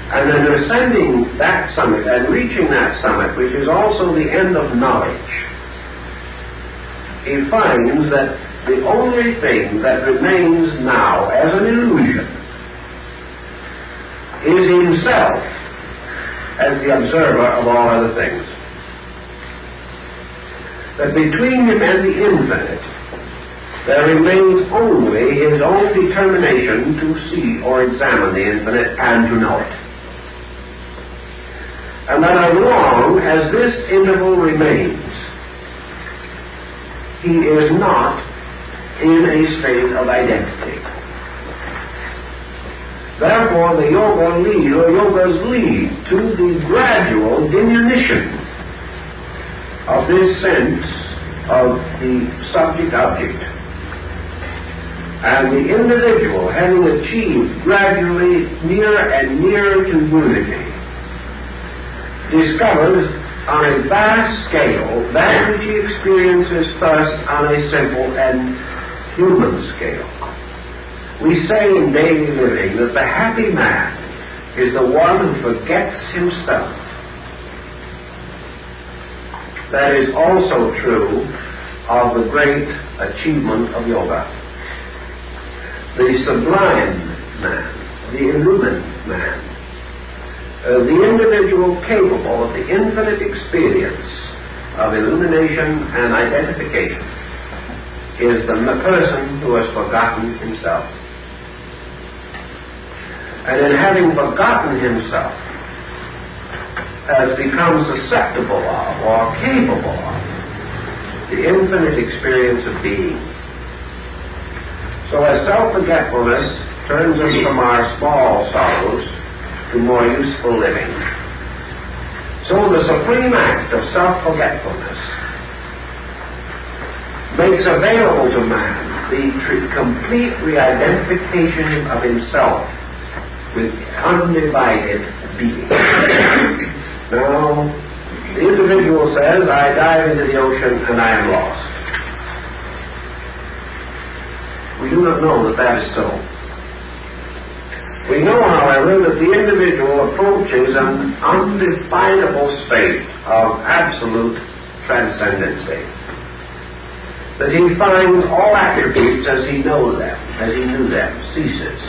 And then ascending that summit and reaching that summit, which is also the end of knowledge, he finds that the only thing that remains now as an illusion is himself as the observer of all other things. That between him and the infinite, there remains only his own determination to see or examine the infinite and to know it. And that as long as this interval remains, he is not in a state of identity. Therefore, the yogas lead to the gradual diminution of this sense of the subject-object. And the individual, having achieved gradually nearer and nearer to unity, discovers on a vast scale that which he experiences first on a simple and human scale. We say in daily living that the happy man is the one who forgets himself. That is also true of the great achievement of yoga. The sublime man, the illumined man, the individual capable of the infinite experience of illumination and identification, is the person who has forgotten himself. And in having forgotten himself, has become susceptible of or capable of the infinite experience of being. So as self-forgetfulness turns us from our small sorrows to more useful living, so the supreme act of self-forgetfulness makes available to man the complete re-identification of himself with undivided being. Now, the individual says, I dive into the ocean and I am lost. We do not know that that is so. We know, however, that the individual approaches an undefinable state of absolute transcendency. That he finds all attributes as he knows them, as he knew them, ceases.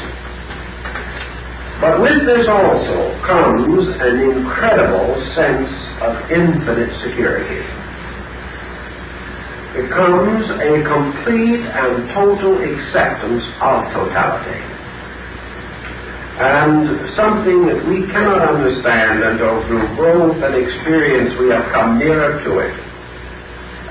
But with this also comes an incredible sense of infinite security. It comes a complete and total acceptance of totality. And something that we cannot understand until through growth and experience we have come nearer to it.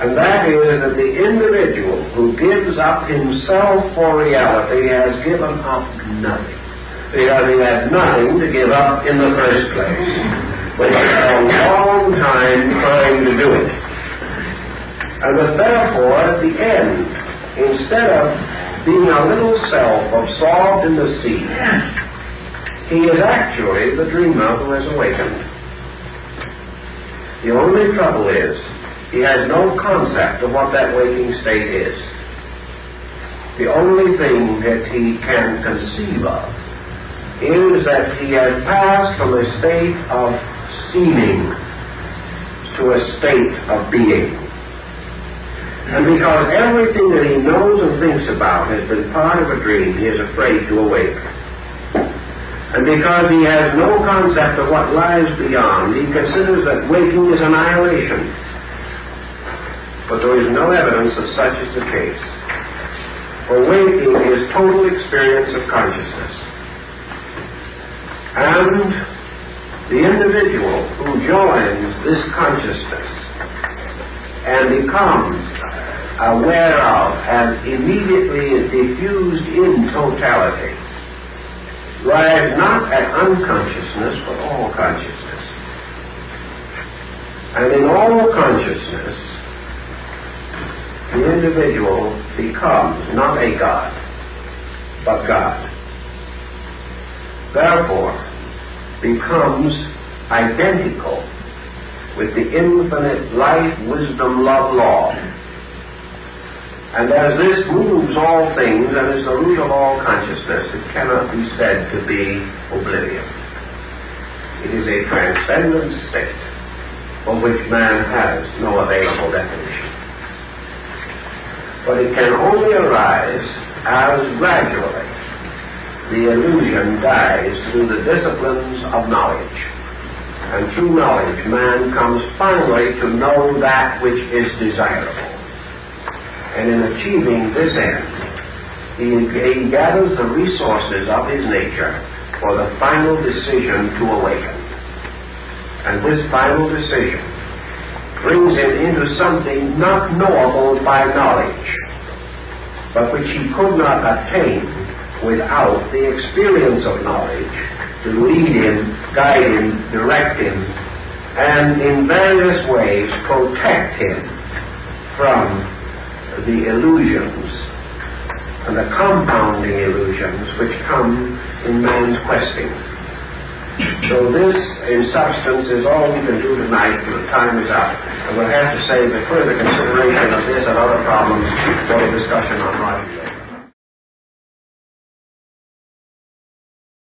And that is that the individual who gives up himself for reality has given up nothing. Because he had nothing to give up in the first place. But he had a long time trying to do it. And that therefore, at the end, instead of being a little self absorbed in the sea, he is actually the dreamer who has awakened. The only trouble is, he has no concept of what that waking state is. The only thing that he can conceive of is that he has passed from a state of seeming to a state of being. And because everything that he knows and thinks about has been part of a dream, he is afraid to awake. And because he has no concept of what lies beyond, he considers that waking is annihilation. But there is no evidence that such is the case. For waking is total experience of consciousness. And the individual who joins this consciousness and becomes aware of and immediately diffused in totality lies not at unconsciousness but all consciousness. And in all consciousness, the individual becomes not a God, but God. Therefore, becomes identical with the infinite life, wisdom, love, law. And as this moves all things and is the root of all consciousness, it cannot be said to be oblivion. It is a transcendent state for which man has no available definition. But it can only arise as gradually the illusion dies through the disciplines of knowledge. And through knowledge, man comes finally to know that which is desirable. And in achieving this end, he gathers the resources of his nature for the final decision to awaken. And this final decision brings him into something not knowable by knowledge, but which he could not attain without the experience of knowledge to lead him, guide him, direct him, and in various ways protect him from the illusions and the compounding illusions which come in man's questing. So this, in substance, is all we can do tonight, for the time is up. And we'll have to save the further consideration of this and other problems for a discussion on writing.